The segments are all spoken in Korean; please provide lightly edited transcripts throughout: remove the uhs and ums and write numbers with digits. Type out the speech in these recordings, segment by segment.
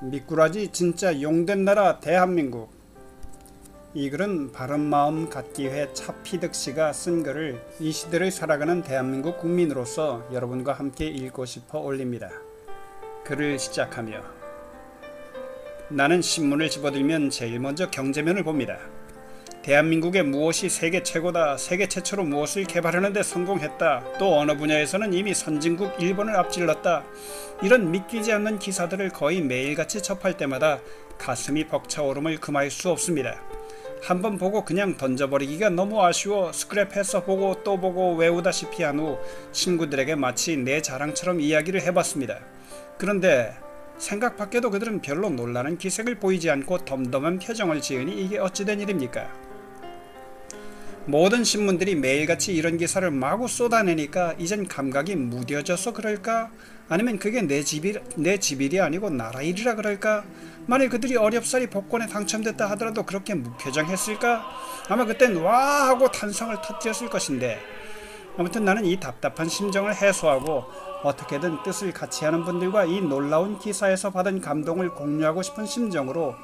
미꾸라지 진짜 용된 나라 대한민국. 이 글은 바른마음 갖기회 차피득씨가 쓴 글을 이 시대를 살아가는 대한민국 국민으로서 여러분과 함께 읽고 싶어 올립니다. 글을 시작하며 나는 신문을 집어들면 제일 먼저 경제면을 봅니다. 대한민국의 무엇이 세계 최고다, 세계 최초로 무엇을 개발하는데 성공했다, 또 어느 분야에서는 이미 선진국 일본을 앞질렀다, 이런 믿기지 않는 기사들을 거의 매일같이 접할 때마다 가슴이 벅차오름을 금할 수 없습니다. 한번 보고 그냥 던져버리기가 너무 아쉬워 스크랩해서 보고 또 보고 외우다시피 한 후 친구들에게 마치 내 자랑처럼 이야기를 해봤습니다. 그런데 생각 밖에도 그들은 별로 놀라는 기색을 보이지 않고 덤덤한 표정을 지으니 이게 어찌된 일입니까? 모든 신문들이 매일같이 이런 기사를 마구 쏟아내니까 이젠 감각이 무뎌져서 그럴까? 아니면 그게 내 집일이 아니고 나라 일이라 그럴까? 만일 그들이 어렵사리 복권에 당첨됐다 하더라도 그렇게 무표정했을까? 아마 그땐 와 하고 탄성을 터뜨렸을 것인데, 아무튼 나는 이 답답한 심정을 해소하고 어떻게든 뜻을 같이 하는 분들과 이 놀라운 기사에서 받은 감동을 공유하고 싶은 심정으로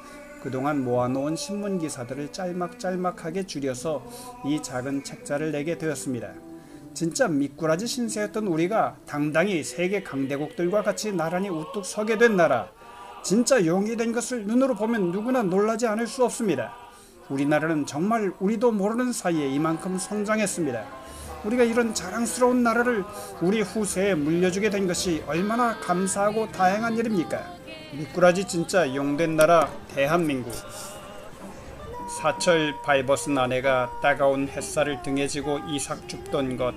그동안 모아놓은 신문기사들을 짤막짤막하게 줄여서 이 작은 책자를 내게 되었습니다. 진짜 미꾸라지 신세였던 우리가 당당히 세계 강대국들과 같이 나란히 우뚝 서게 된 나라, 진짜 용이 된 것을 눈으로 보면 누구나 놀라지 않을 수 없습니다. 우리나라는 정말 우리도 모르는 사이에 이만큼 성장했습니다. 우리가 이런 자랑스러운 나라를 우리 후세에 물려주게 된 것이 얼마나 감사하고 다행한 일입니까? 미꾸라지 진짜 용된 나라 대한민국. 사철 발벗은 아내가 따가운 햇살을 등에 지고 이삭 줍던 것.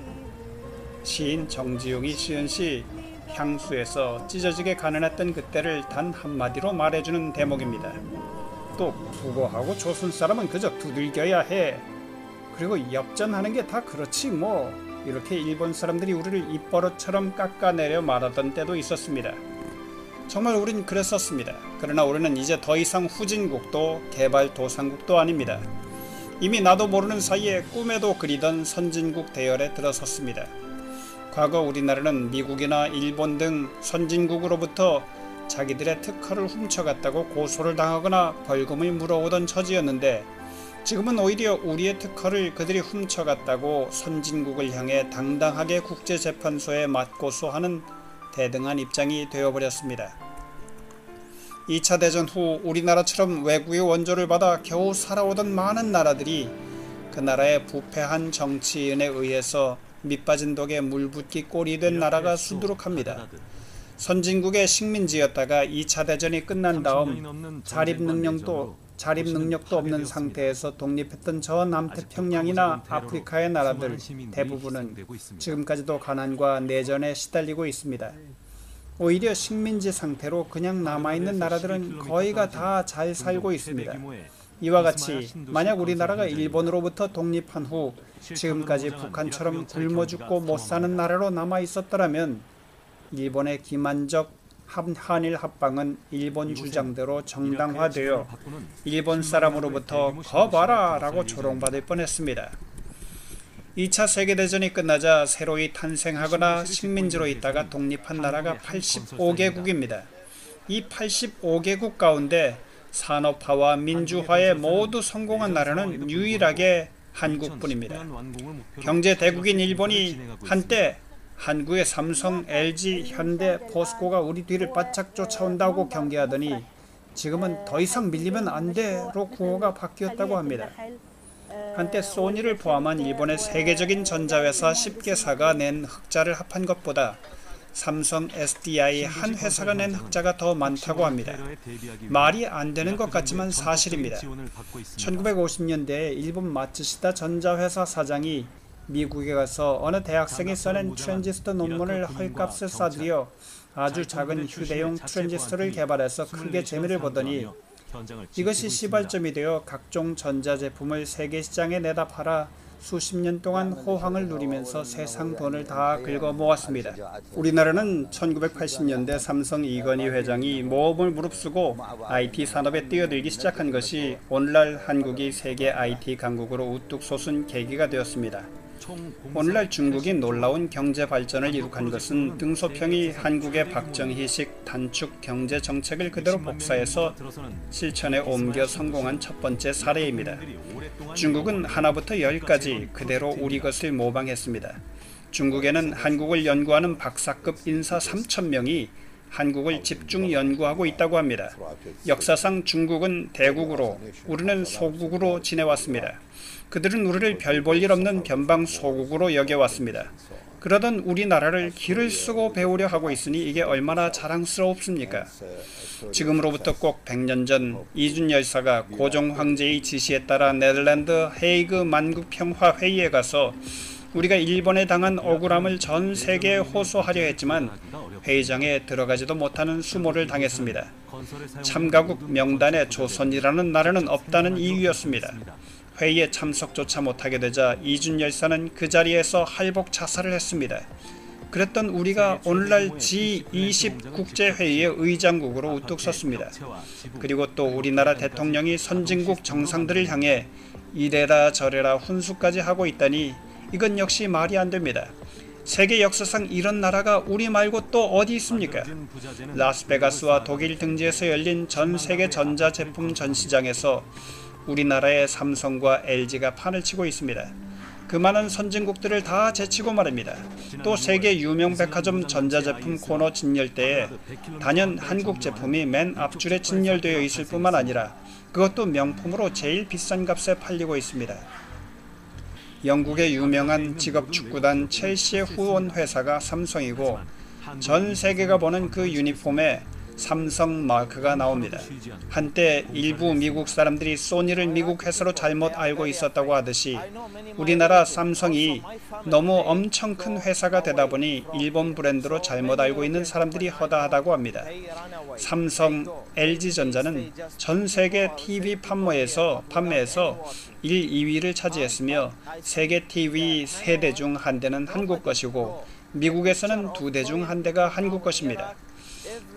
시인 정지용이 지은 시 향수에서 찢어지게 가난했던 그때를 단 한마디로 말해주는 대목입니다. 또 국어하고 조선 사람은 그저 두들겨야 해. 그리고 엽전하는 게 다 그렇지 뭐. 이렇게 일본 사람들이 우리를 입버릇처럼 깎아내려 말하던 때도 있었습니다. 정말 우린 그랬었습니다. 그러나 우리는 이제 더 이상 후진국도 개발도상국도 아닙니다. 이미 나도 모르는 사이에 꿈에도 그리던 선진국 대열에 들어섰습니다. 과거 우리나라는 미국이나 일본 등 선진국으로부터 자기들의 특허를 훔쳐갔다고 고소를 당하거나 벌금을 물어오던 처지였는데, 지금은 오히려 우리의 특허를 그들이 훔쳐갔다고 선진국을 향해 당당하게 국제재판소에 맞고소하는 대등한 입장이 되어버렸습니다. 2차 대전 후 우리나라처럼 외국의 원조를 받아 겨우 살아오던 많은 나라들이 그 나라의 부패한 정치인에 의해서 밑빠진 독에 물붓기 꼴이 된 나라가 수두룩합니다. 선진국의 식민지였다가 2차 대전이 끝난 다음 자립 능력도 없는 상태에서 독립했던 저 남태평양이나 아프리카의 나라들 대부분은 지금까지도 가난과 내전에 시달리고 있습니다. 오히려 식민지 상태로 그냥 남아있는 나라들은 거의가 다 잘 살고 있습니다. 이와 같이 만약 우리나라가 일본으로부터 독립한 후 지금까지 북한처럼 굶어 죽고 못 사는 나라로 남아 있었더라면 일본의 기만적 한일 합방은 일본 주장대로 정당화되어 일본 사람으로부터 거봐라 라고 조롱받을 뻔했습니다. 2차 세계대전이 끝나자 새로이 탄생하거나 식민지로 있다가 독립한 나라가 85개국입니다. 이 85개국 가운데 산업화와 민주화에 모두 성공한 나라는 유일하게 한국뿐입니다. 경제 대국인 일본이 한때 한국의 삼성, LG, 현대, 포스코가 우리 뒤를 바짝 쫓아온다고 경계하더니 지금은 더 이상 밀리면 안 돼로 구호가 바뀌었다고 합니다. 한때 소니를 포함한 일본의 세계적인 전자회사 10개사가 낸 흑자를 합한 것보다 삼성, SDI 한 회사가 낸 흑자가 더 많다고 합니다. 말이 안 되는 것 같지만 사실입니다. 1950년대에 일본 마츠시다 전자회사 사장이 미국에 가서 어느 대학생이 써낸 트랜지스터 논문을 헐값에 싸들여 아주 작은 휴대용 트랜지스터를 개발해서 크게 재미를 보더니 이것이 시발점이 되어 각종 전자제품을 세계시장에 내다 팔아 수십 년 동안 호황을 누리면서 세상 돈을 다 긁어 모았습니다. 우리나라는 1980년대 삼성 이건희 회장이 모험을 무릅쓰고 IT 산업에 뛰어들기 시작한 것이 오늘날 한국이 세계 IT 강국으로 우뚝 솟은 계기가 되었습니다. 오늘날 중국이 놀라운 경제 발전을 이룩한 것은 등소평이 한국의 박정희식 단축 경제 정책을 그대로 복사해서 실천에 옮겨 성공한 첫 번째 사례입니다. 중국은 하나부터 열까지 그대로 우리 것을 모방했습니다. 중국에는 한국을 연구하는 박사급 인사 3,000명이 한국을 집중 연구하고 있다고 합니다. 역사상 중국은 대국으로, 우리는 소국으로 지내왔습니다. 그들은 우리를 별 볼 일 없는 변방 소국으로 여겨왔습니다. 그러던 우리나라를 기를 쓰고 배우려 하고 있으니 이게 얼마나 자랑스럽습니까? 지금으로부터 꼭 100년 전 이준 열사가 고종 황제의 지시에 따라 네덜란드 헤이그 만국평화회의에 가서 우리가 일본에 당한 억울함을 전 세계에 호소하려 했지만 회의장에 들어가지도 못하는 수모를 당했습니다. 참가국 명단에 조선이라는 나라는 없다는 이유였습니다. 회의에 참석조차 못하게 되자 이준 열사는 그 자리에서 할복 자살을 했습니다. 그랬던 우리가 오늘날 G20 국제회의의 의장국으로 우뚝 섰습니다. 그리고 또 우리나라 대통령이 선진국 정상들을 향해 이래라 저래라 훈수까지 하고 있다니 이건 역시 말이 안 됩니다. 세계 역사상 이런 나라가 우리 말고 또 어디 있습니까? 라스베가스와 독일 등지에서 열린 전 세계 전자제품 전시장에서 우리나라의 삼성과 LG가 판을 치고 있습니다. 그 많은 선진국들을 다 제치고 말입니다. 또 세계 유명 백화점 전자제품 코너 진열대에 단연 한국 제품이 맨 앞줄에 진열되어 있을 뿐만 아니라 그것도 명품으로 제일 비싼 값에 팔리고 있습니다. 영국의 유명한 직업 축구단 첼시의 후원 회사가 삼성이고 전 세계가 보는 그 유니폼에 삼성 마크가 나옵니다. 한때 일부 미국 사람들이 소니를 미국 회사로 잘못 알고 있었다고 하듯이 우리나라 삼성이 너무 엄청 큰 회사가 되다 보니 일본 브랜드로 잘못 알고 있는 사람들이 허다하다고 합니다. 삼성, LG전자는 전 세계 TV 판매에서 1, 2위를 차지했으며 세계 TV 3대 중 1대는 한국 것이고 미국에서는 2대 중 1대가 한국 것입니다.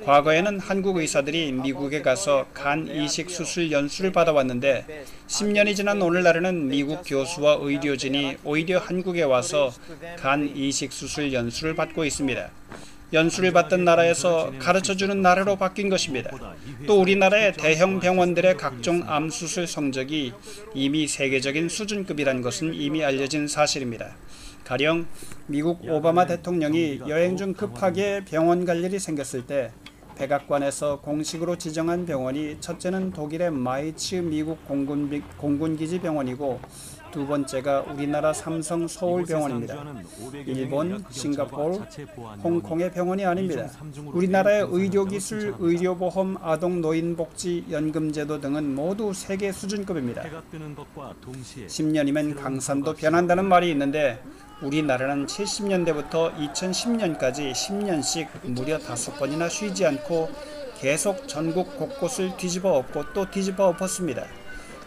과거에는 한국 의사들이 미국에 가서 간 이식 수술 연수를 받아왔는데 10년이 지난 오늘날에는 미국 교수와 의료진이 오히려 한국에 와서 간 이식 수술 연수를 받고 있습니다. 연수를 받던 나라에서 가르쳐주는 나라로 바뀐 것입니다. 또 우리나라의 대형 병원들의 각종 암수술 성적이 이미 세계적인 수준급이란 것은 이미 알려진 사실입니다. 가령 미국 오바마 대통령이 여행 중 급하게 병원 갈 일이 생겼을 때 백악관에서 공식으로 지정한 병원이 첫째는 독일의 마이츠 미국 공군기지 병원이고 두 번째가 우리나라 삼성 서울병원입니다. 일본, 싱가포르, 홍콩의 병원이 아닙니다. 우리나라의 의료기술, 의료보험, 아동노인복지, 연금제도 등은 모두 세계 수준급입니다. 10년이면 강산도 변한다는 말이 있는데 우리나라는 70년대부터 2010년까지 10년씩 무려 5번이나 쉬지 않고 계속 전국 곳곳을 뒤집어 엎고 또 뒤집어 엎었습니다.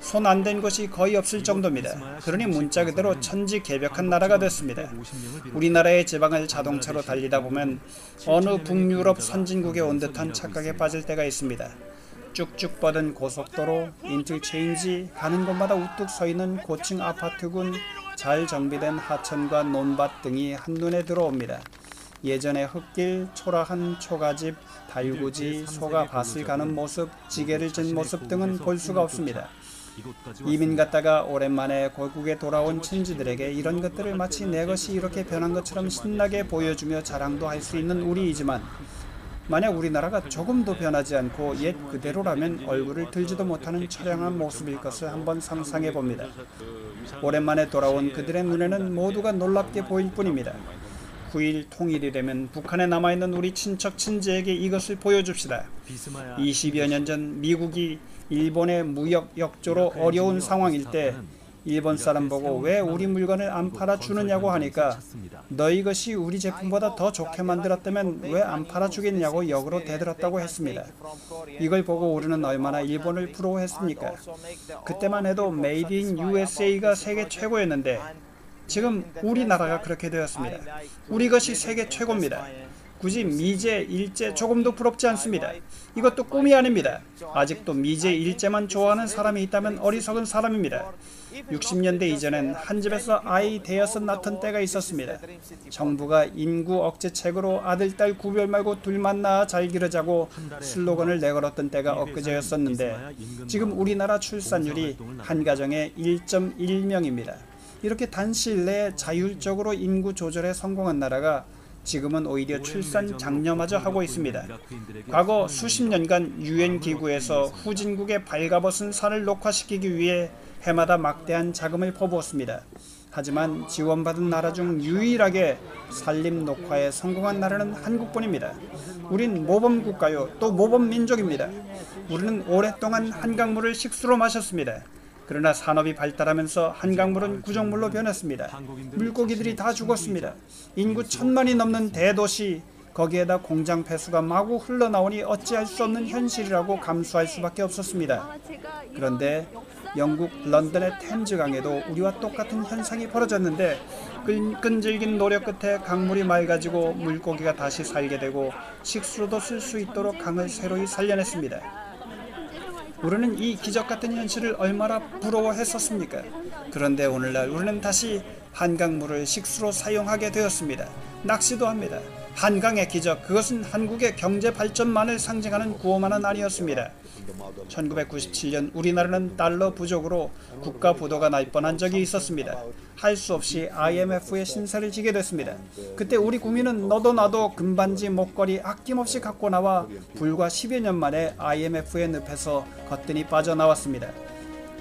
손 안 댄 곳이 거의 없을 정도입니다. 그러니 문자 그대로 천지개벽한 나라가 됐습니다. 우리나라의 지방을 자동차로 달리다 보면 어느 북유럽 선진국에 온 듯한 착각에 빠질 때가 있습니다. 쭉쭉 뻗은 고속도로, 인터체인지, 가는 곳마다 우뚝 서있는 고층 아파트군, 잘 정비된 하천과 논밭 등이 한눈에 들어옵니다. 예전의 흙길, 초라한 초가집, 달구지, 소가 밭을 가는 모습, 지게를 진 모습 등은 볼 수가 없습니다. 이민 갔다가 오랜만에 고국에 돌아온 친지들에게 이런 것들을 마치 내 것이 이렇게 변한 것처럼 신나게 보여주며 자랑도 할 수 있는 우리이지만 만약 우리나라가 조금도 변하지 않고 옛 그대로라면 얼굴을 들지도 못하는 처량한 모습일 것을 한번 상상해 봅니다. 오랜만에 돌아온 그들의 눈에는 모두가 놀랍게 보일 뿐입니다. 9일 통일이라면 북한에 남아있는 우리 친척 친지에게 이것을 보여줍시다. 20여 년 전 미국이 일본의 무역 역조로 어려운 상황일 때 일본 사람 보고 왜 우리 물건을 안 팔아주느냐고 하니까 너희 것이 우리 제품보다 더 좋게 만들었다면 왜 안 팔아주겠냐고 역으로 대들었다고 했습니다. 이걸 보고 우리는 얼마나 일본을 부러워했습니까? 그때만 해도 메이드 인 USA가 세계 최고였는데 지금 우리나라가 그렇게 되었습니다. 우리 것이 세계 최고입니다. 굳이 미제, 일제 조금도 부럽지 않습니다. 이것도 꿈이 아닙니다. 아직도 미제, 일제만 좋아하는 사람이 있다면 어리석은 사람입니다. 60년대 이전엔 한 집에서 아이 대여섯 낳던 때가 있었습니다. 정부가 인구 억제책으로 아들, 딸 구별 말고 둘만 낳아 잘 기르자고 슬로건을 내걸었던 때가 엊그제였었는데 지금 우리나라 출산율이 한 가정에 1.1명입니다. 이렇게 단시일 내에 자율적으로 인구 조절에 성공한 나라가 지금은 오히려 출산 장려마저 하고 있습니다. 과거 수십 년간 유엔 기구에서 후진국의 발가벗은 산을 녹화시키기 위해 해마다 막대한 자금을 퍼부었습니다. 하지만 지원받은 나라 중 유일하게 산림 녹화에 성공한 나라는 한국뿐입니다. 우린 모범국가요, 또 모범민족입니다. 우리는 오랫동안 한강물을 식수로 마셨습니다. 그러나 산업이 발달하면서 한강물은 구정물로 변했습니다. 물고기들이 다 죽었습니다. 인구 1000만이 넘는 대도시, 거기에다 공장 폐수가 마구 흘러나오니 어찌할 수 없는 현실이라고 감수할 수밖에 없었습니다. 그런데 영국 런던의 템즈강에도 우리와 똑같은 현상이 벌어졌는데 끈질긴 노력 끝에 강물이 맑아지고 물고기가 다시 살게 되고 식수로도 쓸 수 있도록 강을 새로이 살려냈습니다. 우리는 이 기적같은 현실을 얼마나 부러워했었습니까? 그런데 오늘날 우리는 다시 한강물을 식수로 사용하게 되었습니다. 낚시도 합니다. 한강의 기적, 그것은 한국의 경제 발전만을 상징하는 구호만은 아니었습니다. 1997년 우리나라는 달러 부족으로 국가 부도가 날 뻔한 적이 있었습니다. 할 수 없이 IMF의 신세를 지게 됐습니다. 그때 우리 국민은 너도 나도 금반지 목걸이 아낌없이 갖고 나와 불과 10여 년 만에 IMF의 늪에서 거뜬히 빠져나왔습니다.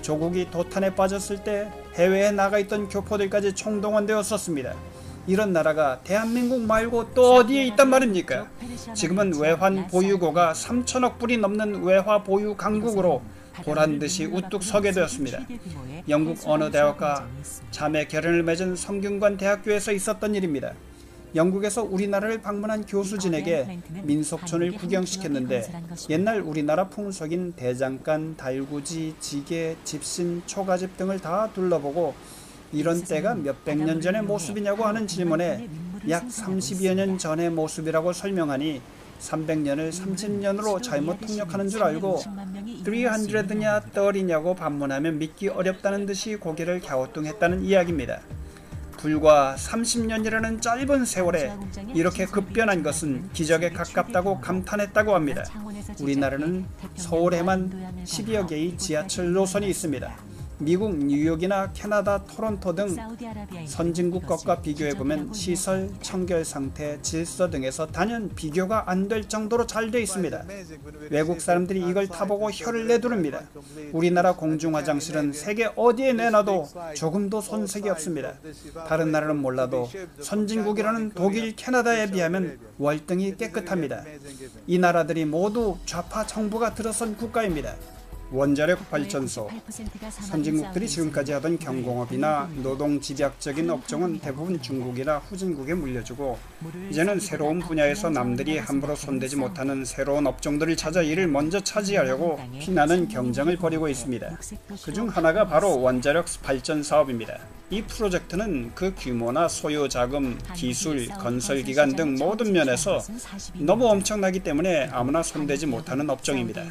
조국이 도탄에 빠졌을 때 해외에 나가 있던 교포들까지 총동원되었었습니다. 이런 나라가 대한민국 말고 또 어디에 있단 말입니까? 지금은 외환 보유고가 3천억 불이 넘는 외화 보유 강국으로 보란듯이 우뚝 서게 되었습니다. 영국 어느 대학과 자매 결연을 맺은 성균관 대학교에서 있었던 일입니다. 영국에서 우리나라를 방문한 교수진에게 민속촌을 구경시켰는데 옛날 우리나라 풍속인 대장간, 달구지, 지게, 집신, 초가집 등을 다 둘러보고 이런 때가 몇백 년 전의 모습이냐고 하는 질문에 약 30여 년 전의 모습이라고 설명하니 300년을 30년으로 잘못 통역하는 줄 알고 300냐 30냐고 반문하면 믿기 어렵다는 듯이 고개를 갸우뚱했다는 이야기입니다. 불과 30년이라는 짧은 세월에 이렇게 급변한 것은 기적에 가깝다고 감탄했다고 합니다. 우리나라는 서울에만 10여 개의 지하철 노선이 있습니다. 미국 뉴욕이나 캐나다 토론토 등 선진국 것과 비교해보면 시설, 청결 상태, 질서 등에서 단연 비교가 안 될 정도로 잘 돼 있습니다. 외국 사람들이 이걸 타보고 혀를 내두릅니다. 우리나라 공중화장실은 세계 어디에 내놔도 조금도 손색이 없습니다. 다른 나라는 몰라도 선진국이라는 독일, 캐나다에 비하면 월등히 깨끗합니다. 이 나라들이 모두 좌파 정부가 들어선 국가입니다. 원자력 발전소, 선진국들이 지금까지 하던 경공업이나 노동 집약적인 업종은 대부분 중국이나 후진국에 물려주고 이제는 새로운 분야에서 남들이 함부로 손대지 못하는 새로운 업종들을 찾아 이를 먼저 차지하려고 피나는 경쟁을 벌이고 있습니다. 그중 하나가 바로 원자력 발전 사업입니다. 이 프로젝트는 그 규모나 소요 자금, 기술, 건설 기간 등 모든 면에서 너무 엄청나기 때문에 아무나 손대지 못하는 업종입니다.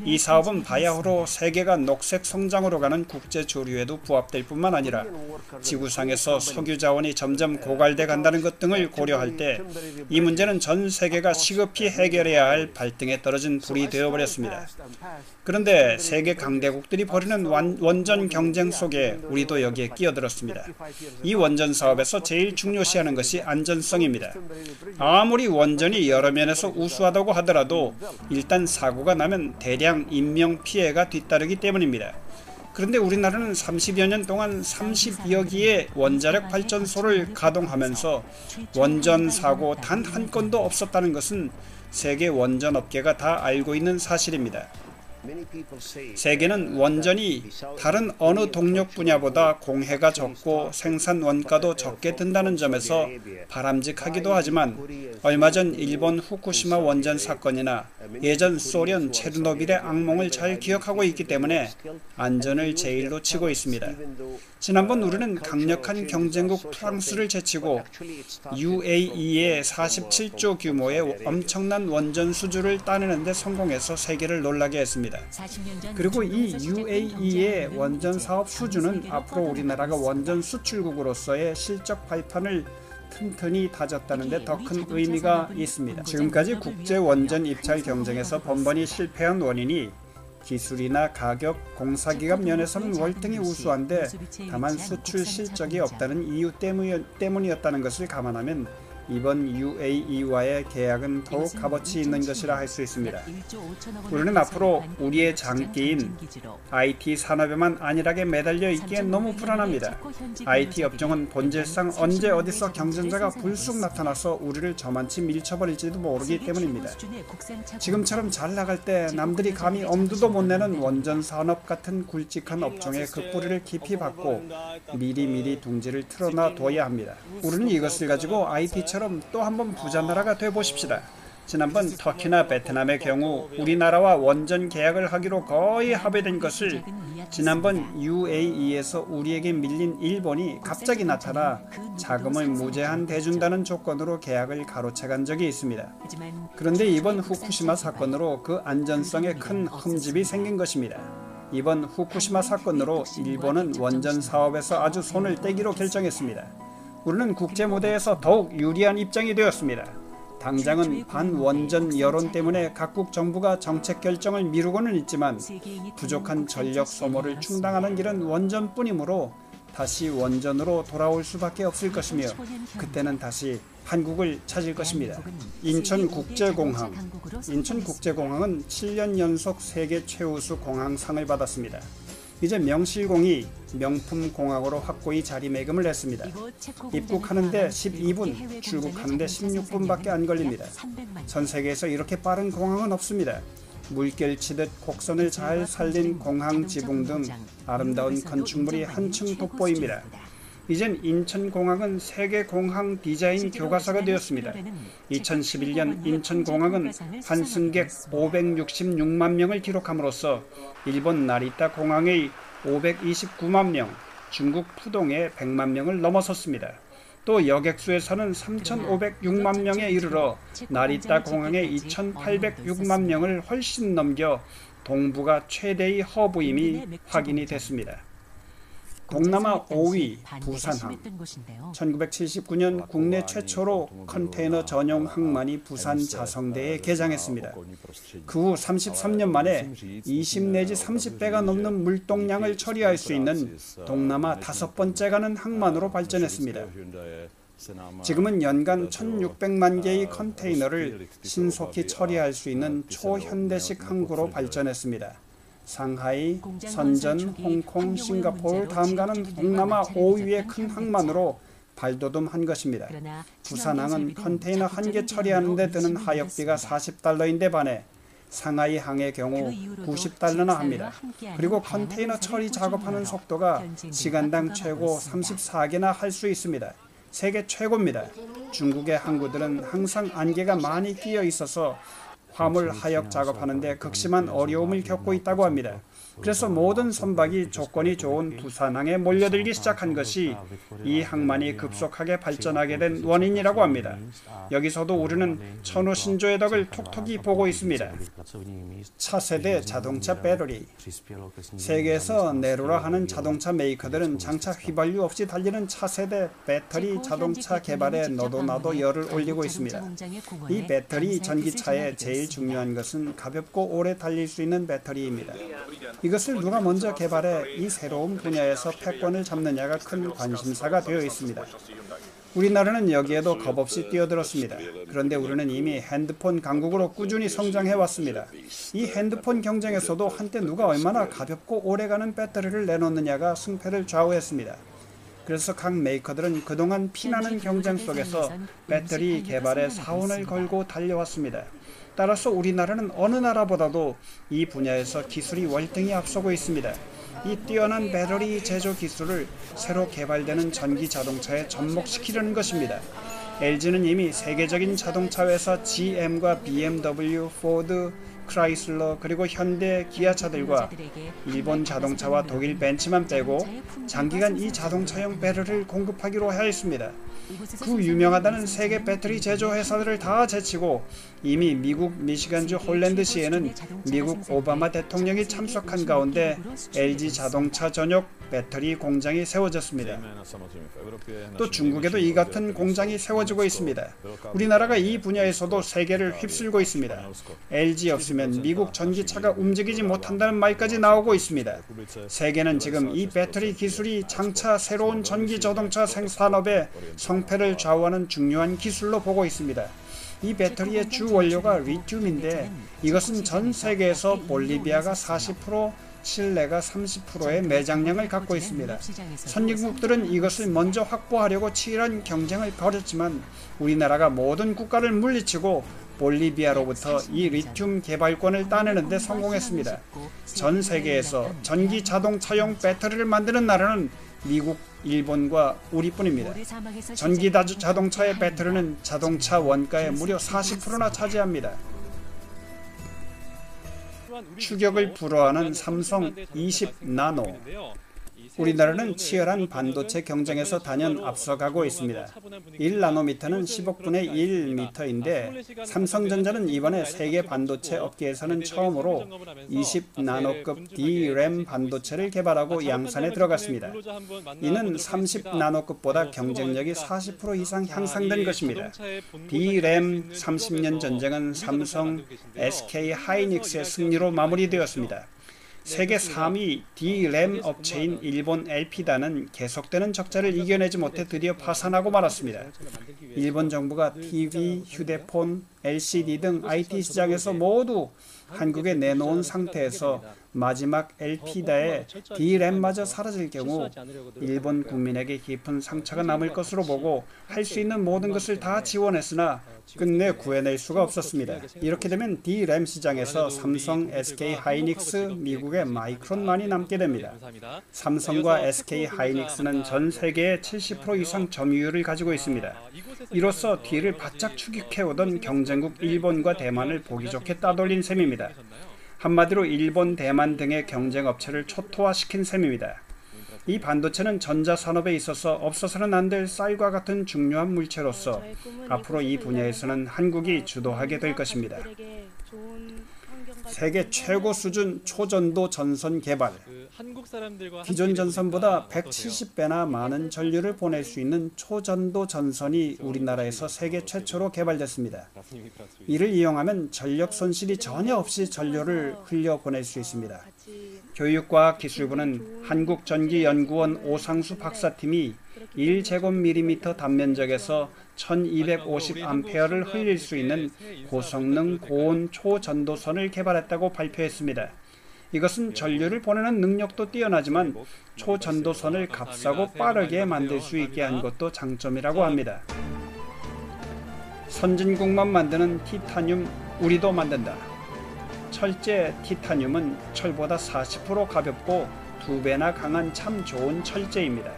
이 사업은 바야흐로 세계가 녹색 성장으로 가는 국제 조류에도 부합될 뿐만 아니라 지구상에서 석유 자원이 점점 고갈돼 간다는 것 등을 고려할 때 이 문제는 전 세계가 시급히 해결해야 할 발등에 떨어진 불이 되어버렸습니다. 그런데 세계 강대국들이 벌이는 원전 경쟁 속에 우리도 여기에 끼어들었습니다. 이 원전 사업에서 제일 중요시하는 것이 안전성입니다. 아무리 원전이 여러 면에서 우수하다고 하더라도 일단 사고가 나면 대량 인명피해가 뒤따르기 때문입니다. 그런데 우리나라는 30여 년 동안 30여 기의 원자력 발전소를 가동하면서 원전 사고 단 한 건도 없었다는 것은 세계 원전 업계가 다 알고 있는 사실입니다. 세계는 원전이 다른 어느 동력 분야보다 공해가 적고 생산 원가도 적게 든다는 점에서 바람직하기도 하지만 얼마 전 일본 후쿠시마 원전 사건이나 예전 소련 체르노빌의 악몽을 잘 기억하고 있기 때문에 안전을 제일로 치고 있습니다. 지난번 우리는 강력한 경쟁국 프랑스를 제치고 UAE의 47조 규모의 엄청난 원전 수주를 따내는 데 성공해서 세계를 놀라게 했습니다. 그리고 이 UAE의 원전 사업 수주는 앞으로 우리나라가 원전 수출국으로서의 실적 발판을 튼튼히 다졌다는 데 더 큰 의미가 있습니다. 지금까지 국제 원전 입찰 경쟁에서 번번이 실패한 원인이 기술이나 가격, 공사기간 면에서는 월등히 우수한데 다만 수출 실적이 없다는 이유 때문이었다는 것을 감안하면 이번 UAE와의 계약은 더욱 값어치 있는 것이라 할 수 있습니다. 우리는 앞으로 우리의 장기인 IT 산업에만 안일하게 매달려 있기엔 너무 불안합니다. IT 업종은 본질상 언제 어디서 경쟁자가 불쑥 나타나서 우리를 저만치 밀쳐버릴지도 모르기 때문입니다. 지금처럼 잘 나갈 때 남들이 감히 엄두도 못 내는 원전 산업 같은 굵직한 업종의 그 뿌리를 깊이 박고 미리미리 둥지를 틀어놔 둬야 합니다. 우리는 이것을 가지고 IT처럼 또 한번 부자 나라가 되보십시다. 지난번 터키나 베트남의 경우 우리나라와 원전 계약을 하기로 거의 합의된 것을 지난번 UAE에서 우리에게 밀린 일본이 갑자기 나타나 자금을 무제한 대준다는 조건으로 계약을 가로채간 적이 있습니다. 그런데 이번 후쿠시마 사건으로 그 안전성에 큰 흠집이 생긴 것입니다. 이번 후쿠시마 사건으로 일본은 원전 사업에서 아주 손을 떼기로 결정했습니다. 우리는 국제 무대에서 더욱 유리한 입장이 되었습니다. 당장은 반원전 여론 때문에 각국 정부가 정책 결정을 미루고는 있지만 부족한 전력 소모를 충당하는 길은 원전뿐이므로 다시 원전으로 돌아올 수밖에 없을 것이며 그때는 다시 한국을 찾을 것입니다. 인천국제공항은 7년 연속 세계 최우수 공항상을 받았습니다. 이제 명실공히 명품공항으로 확고히 자리매김을 했습니다. 입국하는데 12분, 출국하는데 16분밖에 안 걸립니다. 전 세계에서 이렇게 빠른 공항은 없습니다. 물결치듯 곡선을 잘 살린 공항 지붕 등 아름다운 건축물이 한층 돋보입니다. 이젠 인천공항은 세계공항 디자인 교과서가 되었습니다. 2011년 인천공항은 환승객 566만 명을 기록함으로써 일본 나리타 공항의 529만 명, 중국 푸동의 100만 명을 넘어섰습니다. 또 여객수에서는 3,506만 명에 이르러 나리타 공항의 2,806만 명을 훨씬 넘겨 동북아 최대의 허브임이 확인이 됐습니다. 동남아 5위 부산항. 1979년 국내 최초로 컨테이너 전용 항만이 부산 자성대에 개장했습니다. 그 후 33년 만에 20 내지 30배가 넘는 물동량을 처리할 수 있는 동남아 5번째 가는 항만으로 발전했습니다. 지금은 연간 1,600만 개의 컨테이너를 신속히 처리할 수 있는 초현대식 항구로 발전했습니다. 상하이, 선전, 홍콩, 싱가포르 다음 가는 동남아 5위의 큰 항만으로 발돋움한 것입니다. 부산항은 컨테이너 한 개 처리하는 데 드는 하역비가 $40인데 반해 상하이 항의 경우 $90나 합니다. 그리고 컨테이너 처리 작업하는 속도가 시간당 최고 34개나 할 수 있습니다. 세계 최고입니다. 중국의 항구들은 항상 안개가 많이 끼어 있어서 화물 하역 작업하는데 극심한 어려움을 겪고 있다고 합니다. 그래서 모든 선박이 조건이 좋은 부산항에 몰려들기 시작한 것이 이 항만이 급속하게 발전하게 된 원인이라고 합니다. 여기서도 우리는 천우 신조의 덕을 톡톡히 보고 있습니다. 차세대 자동차 배터리. 세계에서 내로라 하는 자동차 메이커들은 장차 휘발유 없이 달리는 차세대 배터리 자동차 개발에 너도 나도 열을 올리고 있습니다. 이 배터리 전기차의 제일 중요한 것은 가볍고 오래 달릴 수 있는 배터리입니다. 이것을 누가 먼저 개발해 이 새로운 분야에서 패권을 잡느냐가 큰 관심사가 되어 있습니다. 우리나라는 여기에도 겁없이 뛰어들었습니다. 그런데 우리는 이미 핸드폰 강국으로 꾸준히 성장해왔습니다. 이 핸드폰 경쟁에서도 한때 누가 얼마나 가볍고 오래가는 배터리를 내놓느냐가 승패를 좌우했습니다. 그래서 각 메이커들은 그동안 피나는 경쟁 속에서 배터리 개발에 사원을 걸고 달려왔습니다. 따라서 우리나라는 어느 나라보다도 이 분야에서 기술이 월등히 앞서고 있습니다. 이 뛰어난 배터리 제조 기술을 새로 개발되는 전기 자동차에 접목시키려는 것입니다. LG는 이미 세계적인 자동차 회사 GM과 BMW, 포드, 크라이슬러 그리고 현대, 기아차들과 일본 자동차와 독일 벤츠만 빼고 장기간 이 자동차용 배터리를 공급하기로 하였습니다. 그 유명하다는 세계 배터리 제조 회사들을 다 제치고 이미 미국 미시간주 홀랜드시에는 미국 오바마 대통령이 참석한 가운데 LG 자동차 전용 배터리 공장이 세워졌습니다. 또 중국에도 이 같은 공장이 세워지고 있습니다. 우리나라가 이 분야에서도 세계를 휩쓸고 있습니다. LG 없으면 미국 전기차가 움직이지 못한다는 말까지 나오고 있습니다. 세계는 지금 이 배터리 기술이 장차 새로운 전기 자동차 생산업의 성패를 좌우하는 중요한 기술로 보고 있습니다. 이 배터리의 주 원료가 리튬인데 이것은 전 세계에서 볼리비아가 40%, 칠레가 30%의 매장량을 갖고 있습니다. 선진국들은 이것을 먼저 확보하려고 치열한 경쟁을 벌였지만 우리나라가 모든 국가를 물리치고 볼리비아로부터 이 리튬 개발권을 따내는 데 성공했습니다. 전 세계에서 전기 자동차용 배터리를 만드는 나라는 미국, 일본과 우리뿐입니다. 전기 자동차의 배터리는 자동차 원가의 무려 40%나 차지합니다. 추격을 불허하는 삼성 20나노. 우리나라는 치열한 반도체 경쟁에서 단연 앞서가고 있습니다. 1나노미터는 10억분의 1미터인데 삼성전자는 이번에 세계 반도체 업계에서는 처음으로 20나노급 D램 반도체를 개발하고 양산에 들어갔습니다. 이는 30나노급보다 경쟁력이 40% 이상 향상된 것입니다. D램 30년 전쟁은 삼성, SK 하이닉스의 승리로 마무리되었습니다. 세계 3위 D램 업체인 일본 LP단은 계속되는 적자를 이겨내지 못해 드디어 파산하고 말았습니다. 일본 정부가 TV, 휴대폰, LCD 등 IT 시장에서 모두 한국에 내놓은 상태에서 마지막 LP다의 D램마저 사라질 경우 일본 국민에게 깊은 상처가 남을 것으로 보고 할 수 있는 모든 것을 다 지원했으나 끝내 구해낼 수가 없었습니다. 이렇게 되면 D램 시장에서 삼성, SK 하이닉스, 미국의 마이크론만이 남게 됩니다. 삼성과 SK 하이닉스는 전 세계의 70% 이상 점유율을 가지고 있습니다. 이로써 D를 바짝 추격해오던 경쟁국 일본과 대만을 보기 좋게 따돌린 셈입니다. 한마디로 일본, 대만 등의 경쟁업체를 초토화시킨 셈입니다. 이 반도체는 전자산업에 있어서 없어서는 안 될 쌀과 같은 중요한 물체로서 앞으로 이 분야에서는 한국이 주도하게 될 것입니다. 세계 최고 수준 초전도 전선 개발. 기존 전선보다 170배나 많은 전류를 보낼 수 있는 초전도 전선이 우리나라에서 세계 최초로 개발됐습니다. 이를 이용하면 전력 손실이 전혀 없이 전류를 흘려보낼 수 있습니다. 교육과학기술부는 한국전기연구원 오상수 박사팀이 1제곱미리미터 단면적에서 1250A를 흘릴 수 있는 고성능 고온 초전도선을 개발했다고 발표했습니다. 이것은 전류를 보내는 능력도 뛰어나지만 초전도선을 값싸고 빠르게 만들 수 있게 한 것도 장점이라고 합니다. 선진국만 만드는 티타늄 우리도 만든다. 철제 티타늄은 철보다 40% 가볍고 2배나 강한 참 좋은 철제입니다.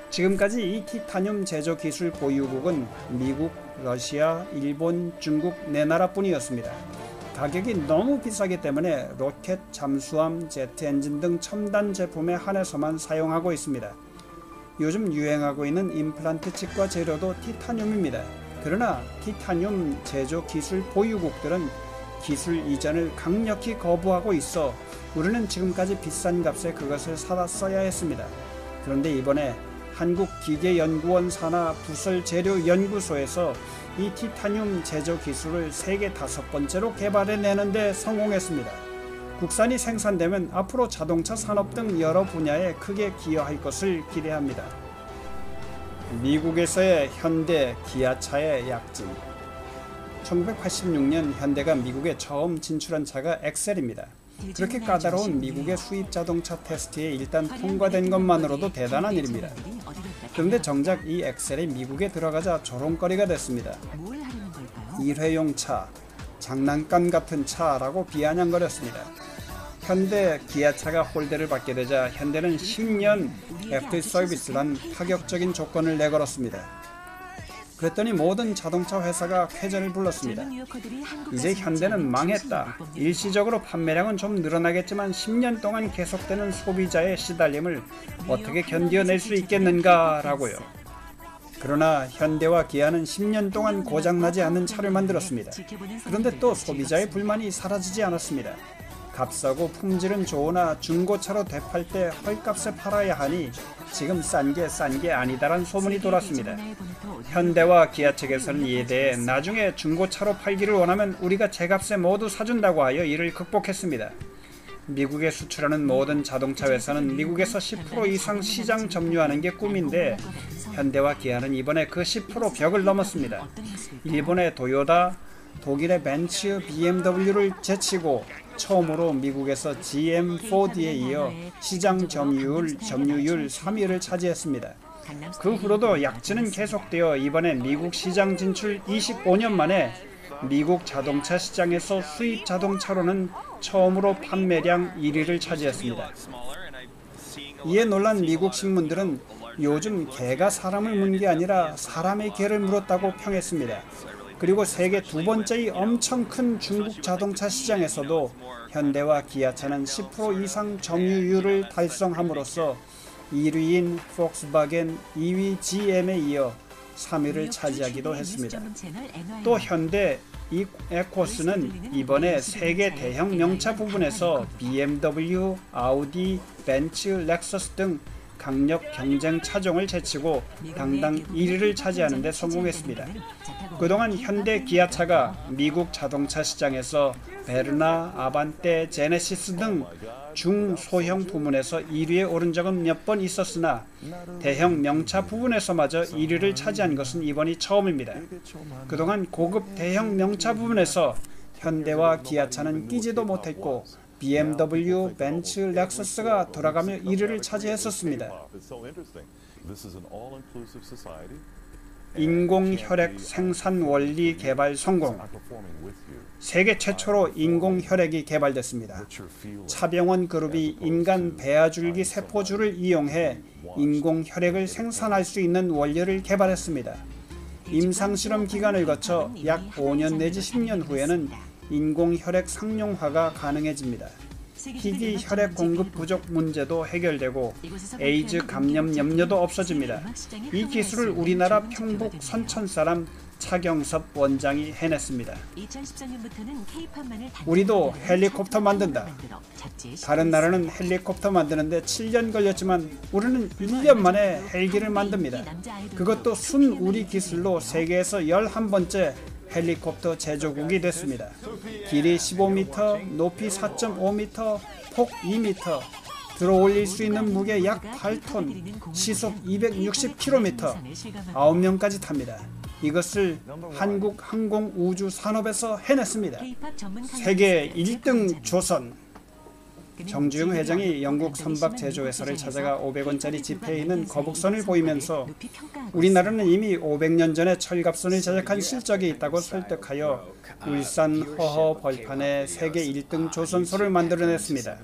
지금까지 이 티타늄 제조 기술 보유국은 미국, 러시아, 일본, 중국 4나라뿐이었습니다. 가격이 너무 비싸기 때문에 로켓, 잠수함, 제트 엔진 등 첨단 제품에 한해서만 사용하고 있습니다. 요즘 유행하고 있는 임플란트 치과 재료도 티타늄입니다. 그러나 티타늄 제조 기술 보유국들은 기술 이전을 강력히 거부하고 있어 우리는 지금까지 비싼 값에 그것을 사다 써야 했습니다. 그런데 이번에 한국기계연구원 산하 부설재료연구소에서 이 티타늄 제조 기술을 세계 5번째로 개발해내는 데 성공했습니다. 국산이 생산되면 앞으로 자동차 산업 등 여러 분야에 크게 기여할 것을 기대합니다. 미국에서의 현대, 기아차의 약진. 1986년 현대가 미국에 처음 진출한 차가 엑셀입니다. 그렇게 까다로운 미국의 수입 자동차 테스트에 일단 통과된 것만으로도 대단한 일입니다. 그런데 정작 이 엑셀이 미국에 들어가자 조롱거리가 됐습니다. 일회용 차, 장난감 같은 차라고 비아냥거렸습니다. 현대 기아차가 홀대를 받게 되자 현대는 10년 애프터 서비스란 파격적인 조건을 내걸었습니다. 그랬더니 모든 자동차 회사가 쾌전을 불렀습니다. 이제 현대는 망했다. 일시적으로 판매량은 좀 늘어나겠지만 10년 동안 계속되는 소비자의 시달림을 어떻게 견뎌낼 수 있겠는가 라고요. 그러나 현대와 기아는 10년 동안 고장나지 않는 차를 만들었습니다. 그런데 또 소비자의 불만이 사라지지 않았습니다. 값싸고 품질은 좋으나 중고차로 되팔 때 헐값에 팔아야 하니 지금 싼 게 아니다란 소문이 돌았습니다. 현대와 기아 측에서는 이에 대해 나중에 중고차로 팔기를 원하면 우리가 제값에 모두 사준다고 하여 이를 극복했습니다. 미국에 수출하는 모든 자동차 회사는 미국에서 10% 이상 시장 점유하는 게 꿈인데 현대와 기아는 이번에 그 10% 벽을 넘었습니다. 일본의 도요타, 독일의 벤츠, BMW를 제치고 처음으로 미국에서 GM, 포드에 이어 시장 점유율 3위를 차지했습니다. 그 후로도 약진은 계속되어 이번에 미국 시장 진출 25년 만에 미국 자동차 시장에서 수입 자동차로는 처음으로 판매량 1위를 차지했습니다. 이에 놀란 미국 신문들은 요즘 개가 사람을 문 게 아니라 사람의 개를 물었다고 평했습니다. 그리고 세계 두 번째의 엄청 큰 중국 자동차 시장에서도 현대와 기아차는 10% 이상 점유율을 달성함으로써 1위인 폭스바겐, 2위 GM에 이어 3위를 차지하기도 했습니다. 또 현대 에코스는 이번에 세계 대형 명차 부분에서 BMW, 아우디, 벤츠, 렉서스 등 강력 경쟁 차종을 제치고 당당 1위를 차지하는 데 성공했습니다. 그동안 현대 기아차가 미국 자동차 시장에서 베르나, 아반떼, 제네시스 등 중소형 부문에서 1위에 오른 적은 몇 번 있었으나 대형 명차 부분에서마저 1위를 차지한 것은 이번이 처음입니다. 그동안 고급 대형 명차 부분에서 현대와 기아차는 끼지도 못했고 BMW, 벤츠, 렉서스가 돌아가며 1위를 차지했었습니다. 인공혈액 생산 원리 개발 성공. 세계 최초로 인공혈액이 개발됐습니다. 차병원 그룹이 인간 배아줄기 세포줄을 이용해 인공혈액을 생산할 수 있는 원료를 개발했습니다. 임상실험 기간을 거쳐 약 5년 내지 10년 후에는 인공혈액 상용화가 가능해집니다. 희귀 혈액 공급 부족 문제도 해결되고 에이즈 감염 염려도 없어집니다. 이 기술을 우리나라 평북 선천 사람 차경섭 원장이 해냈습니다. 우리도 헬리콥터 만든다. 다른 나라는 헬리콥터 만드는데 7년 걸렸지만 우리는 1년 만에 헬기를 만듭니다. 그것도 순 우리 기술로 세계에서 11번째 헬리콥터 제조국이 됐습니다. 길이 15m, 높이 4.5m, 폭 2m, 들어올릴 수 있는 무게 약 8톤, 시속 260km, 9명까지 탑니다. 이것을 한국 항공우주산업에서 해냈습니다. 세계 1등 조선. 정주영 회장이 영국 선박 제조회사를 찾아가 500원짜리 지폐에 있는 거북선을 보이면서 우리나라는 이미 500년 전에 철갑선을 제작한 실적이 있다고 설득하여 울산 허허 벌판에 세계 1등 조선소를 만들어냈습니다.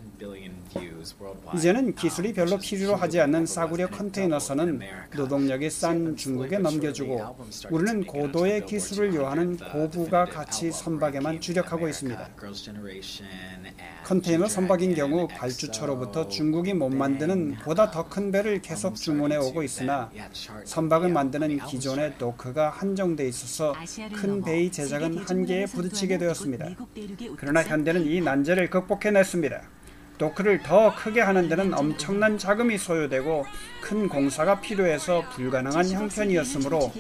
이제는 기술이 별로 필요로 하지 않는 싸구려 컨테이너선은 노동력이 싼 중국에 넘겨주고 우리는 고도의 기술을 요하는 고부가 가치 선박에만 주력하고 있습니다. 컨테이너 선박인 경우 발주처로부터 중국이 못 만드는 보다 더 큰 배를 계속 주문해 오고 있으나 선박을 만드는 기존의 도크가 한정돼 있어서 큰 배의 제작은 한계에 부딪히게 되었습니다. 그러나 현대는 이 난제를 극복해냈습니다. 도크를 더 크게 하는 데는 엄청난 자금이 소요되고 큰 공사가 필요해서 불가능한 형편이었으므로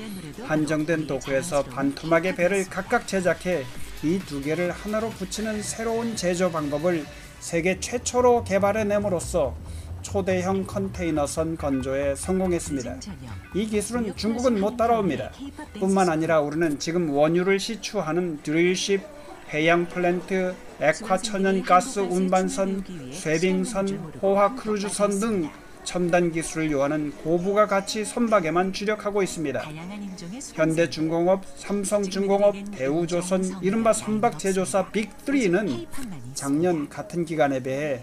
한정된 도크에서 반토막의 배를 각각 제작해 이 두 개를 하나로 붙이는 새로운 제조 방법을 세계 최초로 개발해냄으로써 초대형 컨테이너선 건조에 성공했습니다. 이 기술은 중국은 못 따라옵니다. 뿐만 아니라 우리는 지금 원유를 시추하는 드릴십, 해양 플랜트, 액화 천연가스 운반선, 쇠빙선, 호화 크루즈선 등 첨단 기술을 요하는 고부가 가치 선박에만 주력하고 있습니다. 현대중공업, 삼성중공업, 대우조선, 이른바 선박 제조사 빅3는 작년 같은 기간에 비해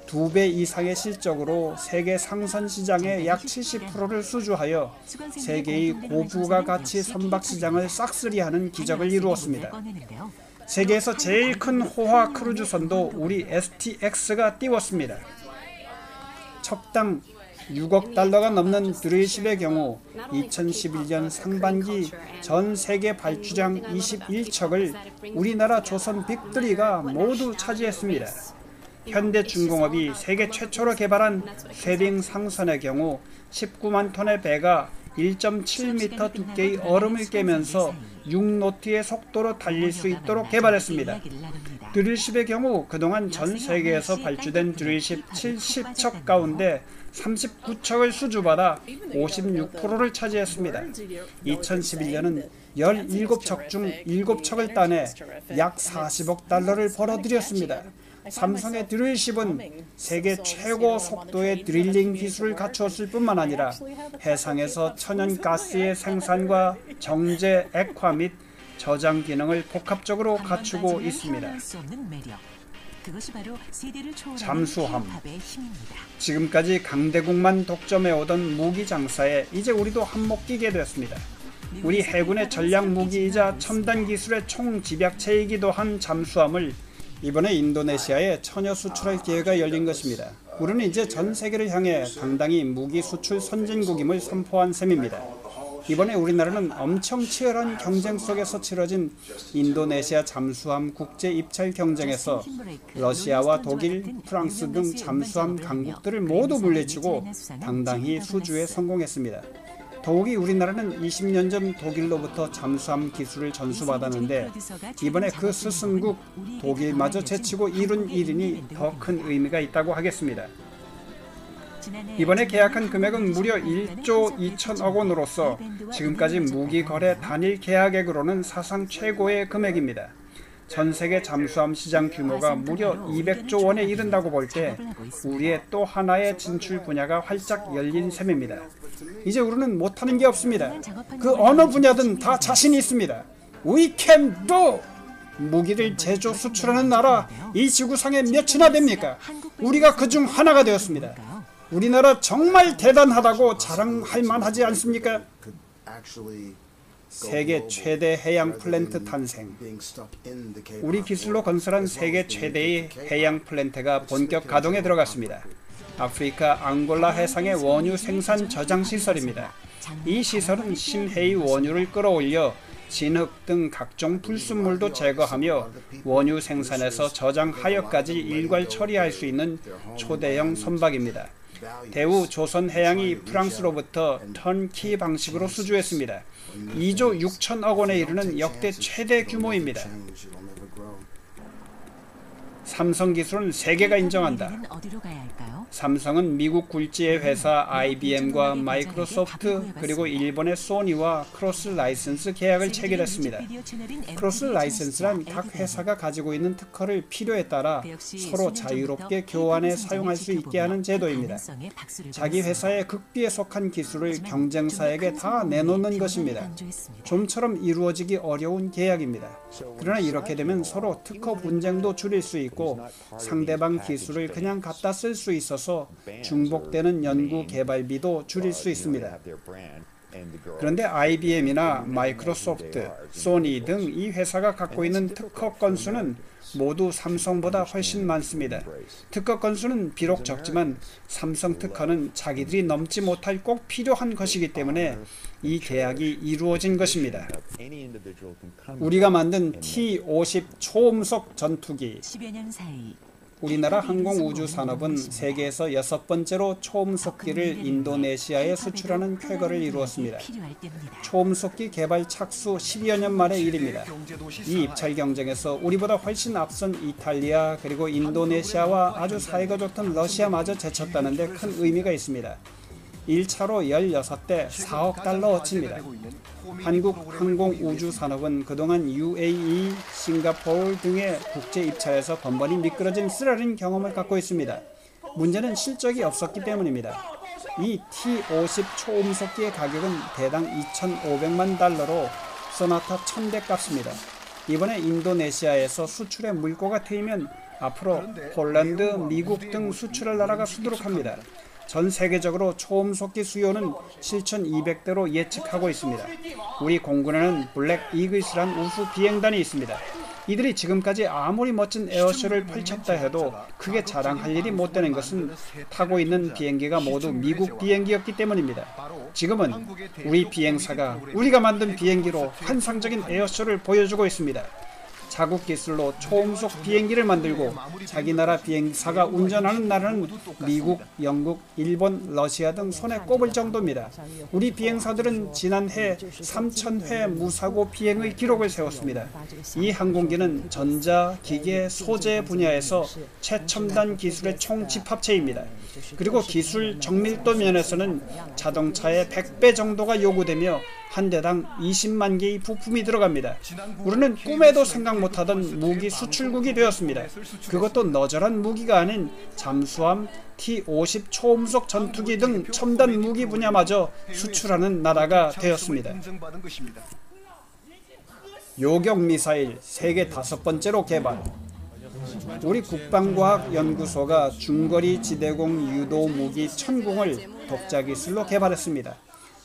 2배 이상의 실적으로 세계 상선 시장의 약 70%를 수주하여 세계의 고부가 가치 선박 시장을 싹쓸이하는 기적을 이루었습니다. 세계에서 제일 큰 호화 크루즈선도 우리 STX가 띄웠습니다. 척당 6억 달러가 넘는 드릴십의 경우 2011년 상반기 전 세계 발주량 21척을 우리나라 조선 빅3가 모두 차지했습니다. 현대중공업이 세계 최초로 개발한 쇠빙 상선의 경우 19만 톤의 배가 1.7m 두께의 얼음을 깨면서 6노트의 속도로 달릴 수 있도록 개발했습니다. 드릴십의 경우 그동안 전 세계에서 발주된 드릴십 70척 가운데 39척을 수주받아 56%를 차지했습니다. 2011년은 17척 중 7척을 따내 약 40억 달러를 벌어들였습니다. 삼성의 드릴십은 세계 최고 속도의 드릴링 기술을 갖추었을 뿐만 아니라 해상에서 천연가스의 생산과 정제, 액화 및 저장 기능을 복합적으로 갖추고 있습니다. 잠수함. 지금까지 강대국만 독점해오던 무기 장사에 이제 우리도 한몫 끼게 됐습니다. 우리 해군의 전략 무기이자 첨단 기술의 총집약체이기도 한 잠수함을 이번에 인도네시아에 처녀 수출할 기회가 열린 것입니다. 우리는 이제 전 세계를 향해 당당히 무기 수출 선진국임을 선포한 셈입니다. 이번에 우리나라는 엄청 치열한 경쟁 속에서 치러진 인도네시아 잠수함 국제 입찰 경쟁에서 러시아와 독일, 프랑스 등 잠수함 강국들을 모두 물리치고 당당히 수주에 성공했습니다. 더욱이 우리나라는 20년 전 독일로부터 잠수함 기술을 전수받았는데 이번에 그 스승국 독일마저 제치고 이룬 일인이 더 큰 의미가 있다고 하겠습니다. 이번에 계약한 금액은 무려 1조 2천억 원으로서 지금까지 무기 거래 단일 계약액으로는 사상 최고의 금액입니다. 전 세계 잠수함 시장 규모가 무려 200조 원에 이른다고 볼 때 우리의 또 하나의 진출 분야가 활짝 열린 셈입니다. 이제 우리는 못하는 게 없습니다. 그 어느 분야든 다 자신이 있습니다. We can do! 무기를 제조 수출하는 나라 이 지구상에 몇이나 됩니까? 우리가 그중 하나가 되었습니다. 우리나라 정말 대단하다고 자랑할 만하지 않습니까? 세계 최대 해양 플랜트 탄생. 우리 기술로 건설한 세계 최대의 해양 플랜트가 본격 가동에 들어갔습니다. 아프리카 앙골라 해상의 원유 생산 저장 시설입니다. 이 시설은 심해의 원유를 끌어올려 진흙 등 각종 불순물도 제거하며 원유 생산에서 저장 하역까지 일괄 처리할 수 있는 초대형 선박입니다. 대우 조선해양이 프랑스로부터 턴키 방식으로 수주했습니다. 2조 6천억 원에 이르는 역대 최대 규모입니다. 삼성기술은 세계가 인정한다. 삼성은 미국 굴지의 회사 IBM과 마이크로소프트 그리고 일본의 소니와 크로스 라이선스 계약을 체결했습니다. 크로스 라이선스란 각 회사가 가지고 있는 특허를 필요에 따라 서로 자유롭게 교환해 사용할 수 있게 하는 제도입니다. 자기 회사의 극비에 속한 기술을 경쟁사에게 다 내놓는 것입니다. 좀처럼 이루어지기 어려운 계약입니다. 그러나 이렇게 되면 서로 특허 분쟁도 줄일 수 있고 상대방 기술을 그냥 갖다 쓸 수 있어서 중복되는 연구 개발비도 줄일 수 있습니다. 그런데 IBM이나 마이크로소프트, 소니 등 이 회사가 갖고 있는 특허 건수는 모두 삼성보다 훨씬 많습니다. 특허 건수는 비록 적지만 삼성 특허는 자기들이 넘지 못할 꼭 필요한 것이기 때문에 이 계약이 이루어진 것입니다. 우리가 만든 T-50 초음속 전투기. 우리나라 항공우주산업은 세계에서 6번째로 초음속기를 인도네시아에 수출하는 쾌거를 이루었습니다. 초음속기 개발 착수 10여 년 만의 일입니다. 이 입찰 경쟁에서 우리보다 훨씬 앞선 이탈리아 그리고 인도네시아와 아주 사이가 좋던 러시아마저 제쳤다는 데 큰 의미가 있습니다. 1차로 16대 4억 달러 어치입니다. 한국 항공우주산업은 그동안 UAE, 싱가포르 등의 국제 입찰에서 번번이 미끄러진 쓰라린 경험을 갖고 있습니다. 문제는 실적이 없었기 때문입니다. 이 T-50 초음속기의 가격은 대당 2,500만 달러로 소나타 1000대 값입니다. 이번에 인도네시아에서 수출의 물꼬가 트이면 앞으로 폴란드, 미국 등 수출할 나라가 수두룩합니다. 전 세계적으로 초음속기 수요는 7,200대로 예측하고 있습니다. 우리 공군에는 블랙 이글스란 우수 비행단이 있습니다. 이들이 지금까지 아무리 멋진 에어쇼를 펼쳤다 해도 크게 자랑할 일이 못 되는 것은 타고 있는 비행기가 모두 미국 비행기였기 때문입니다. 지금은 우리 비행사가 우리가 만든 비행기로 환상적인 에어쇼를 보여주고 있습니다. 자국 기술로 초음속 비행기를 만들고 자기 나라 비행사가 운전하는 나라는 미국, 영국, 일본, 러시아 등 손에 꼽을 정도입니다. 우리 비행사들은 지난해 3,000회 무사고 비행의 기록을 세웠습니다. 이 항공기는 전자, 기계, 소재 분야에서 최첨단 기술의 총집합체입니다. 그리고 기술 정밀도 면에서는 자동차의 100배 정도가 요구되며 한 대당 20만 개의 부품이 들어갑니다. 우리는 꿈에도 생각 못하던 무기 수출국이 되었습니다. 그것도 너절한 무기가 아닌 잠수함, T-50 초음속 전투기 등 첨단 무기 분야마저 수출하는 나라가 되었습니다. 요격 미사일 세계 5번째로 개발. 우리 국방과학연구소가 중거리 지대공 유도 무기 천궁을 독자 기술로 개발했습니다.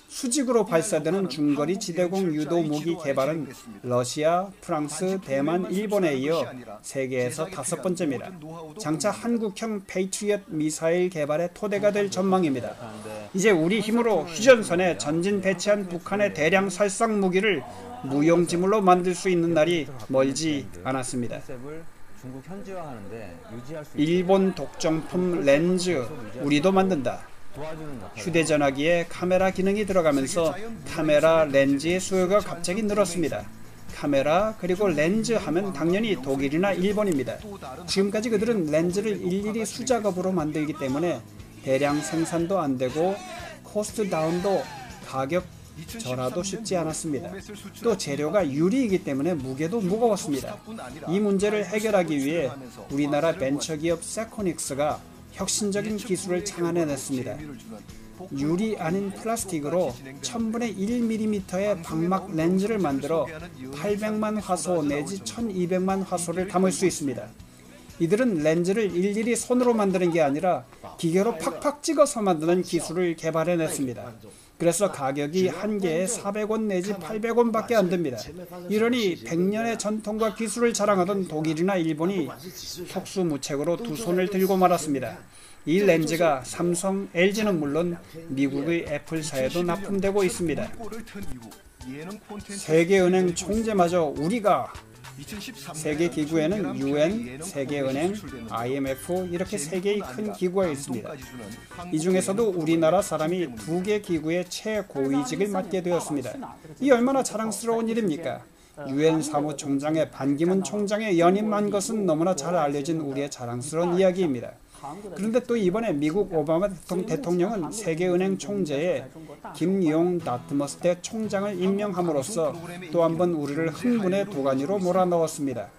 수직으로 발사되는 중거리 지대공 유도 무기 개발은 러시아, 프랑스, 대만, 일본에 이어 세계에서 5번째입니다. 장차 한국형 페이트리엇 미사일 개발의 토대가 될 전망입니다. 이제 우리 힘으로 휴전선에 전진 배치한 북한의 대량 살상 무기를 무용지물로 만들 수 있는 날이 멀지 않았습니다. 일본 독점품 렌즈 우리도 만든다. 휴대전화기에 카메라 기능이 들어가면서 카메라 렌즈의 수요가 갑자기 늘었습니다. 카메라 그리고 렌즈 하면 당연히 독일이나 일본입니다. 지금까지 그들은 렌즈를 일일이 수작업으로 만들기 때문에 대량 생산도 안되고 코스트 다운도 가격 절하도 쉽지 않았습니다. 또 재료가 유리이기 때문에 무게도 무거웠습니다. 이 문제를 해결하기 위해 우리나라 벤처기업 세코닉스가 혁신적인 기술을 창안해냈습니다. 유리 아닌 플라스틱으로 1000분의 1mm의 방막 렌즈를 만들어 800만 화소 내지 1200만 화소를 담을 수 있습니다. 이들은 렌즈를 일일이 손으로 만드는 게 아니라 기계로 팍팍 찍어서 만드는 기술을 개발해냈습니다. 그래서 가격이 한 개에 400원 내지 800원 밖에 안 됩니다. 이러니 100년의 전통과 기술을 자랑하던 독일이나 일본이 속수무책으로 두 손을 들고 말았습니다. 이 렌즈가 삼성, LG는 물론 미국의 애플사에도 납품되고 있습니다. 세계은행 총재마저 우리가 세계기구에는 UN, 세계은행, IMF 이렇게 3개의 큰 기구가 있습니다. 이 중에서도 우리나라 사람이 2개 기구의 최고위직을 맡게 되었습니다. 이 얼마나 자랑스러운 일입니까? UN 사무총장의 반기문 총장의 연임한 것은 너무나 잘 알려진 우리의 자랑스러운 이야기입니다. 그런데 또 이번에 미국 오바마 대통령은 세계은행 총재에 김용 다트머스대 총장을 임명함으로써 또 한 번 우리를 흥분의 도가니로 몰아넣었습니다.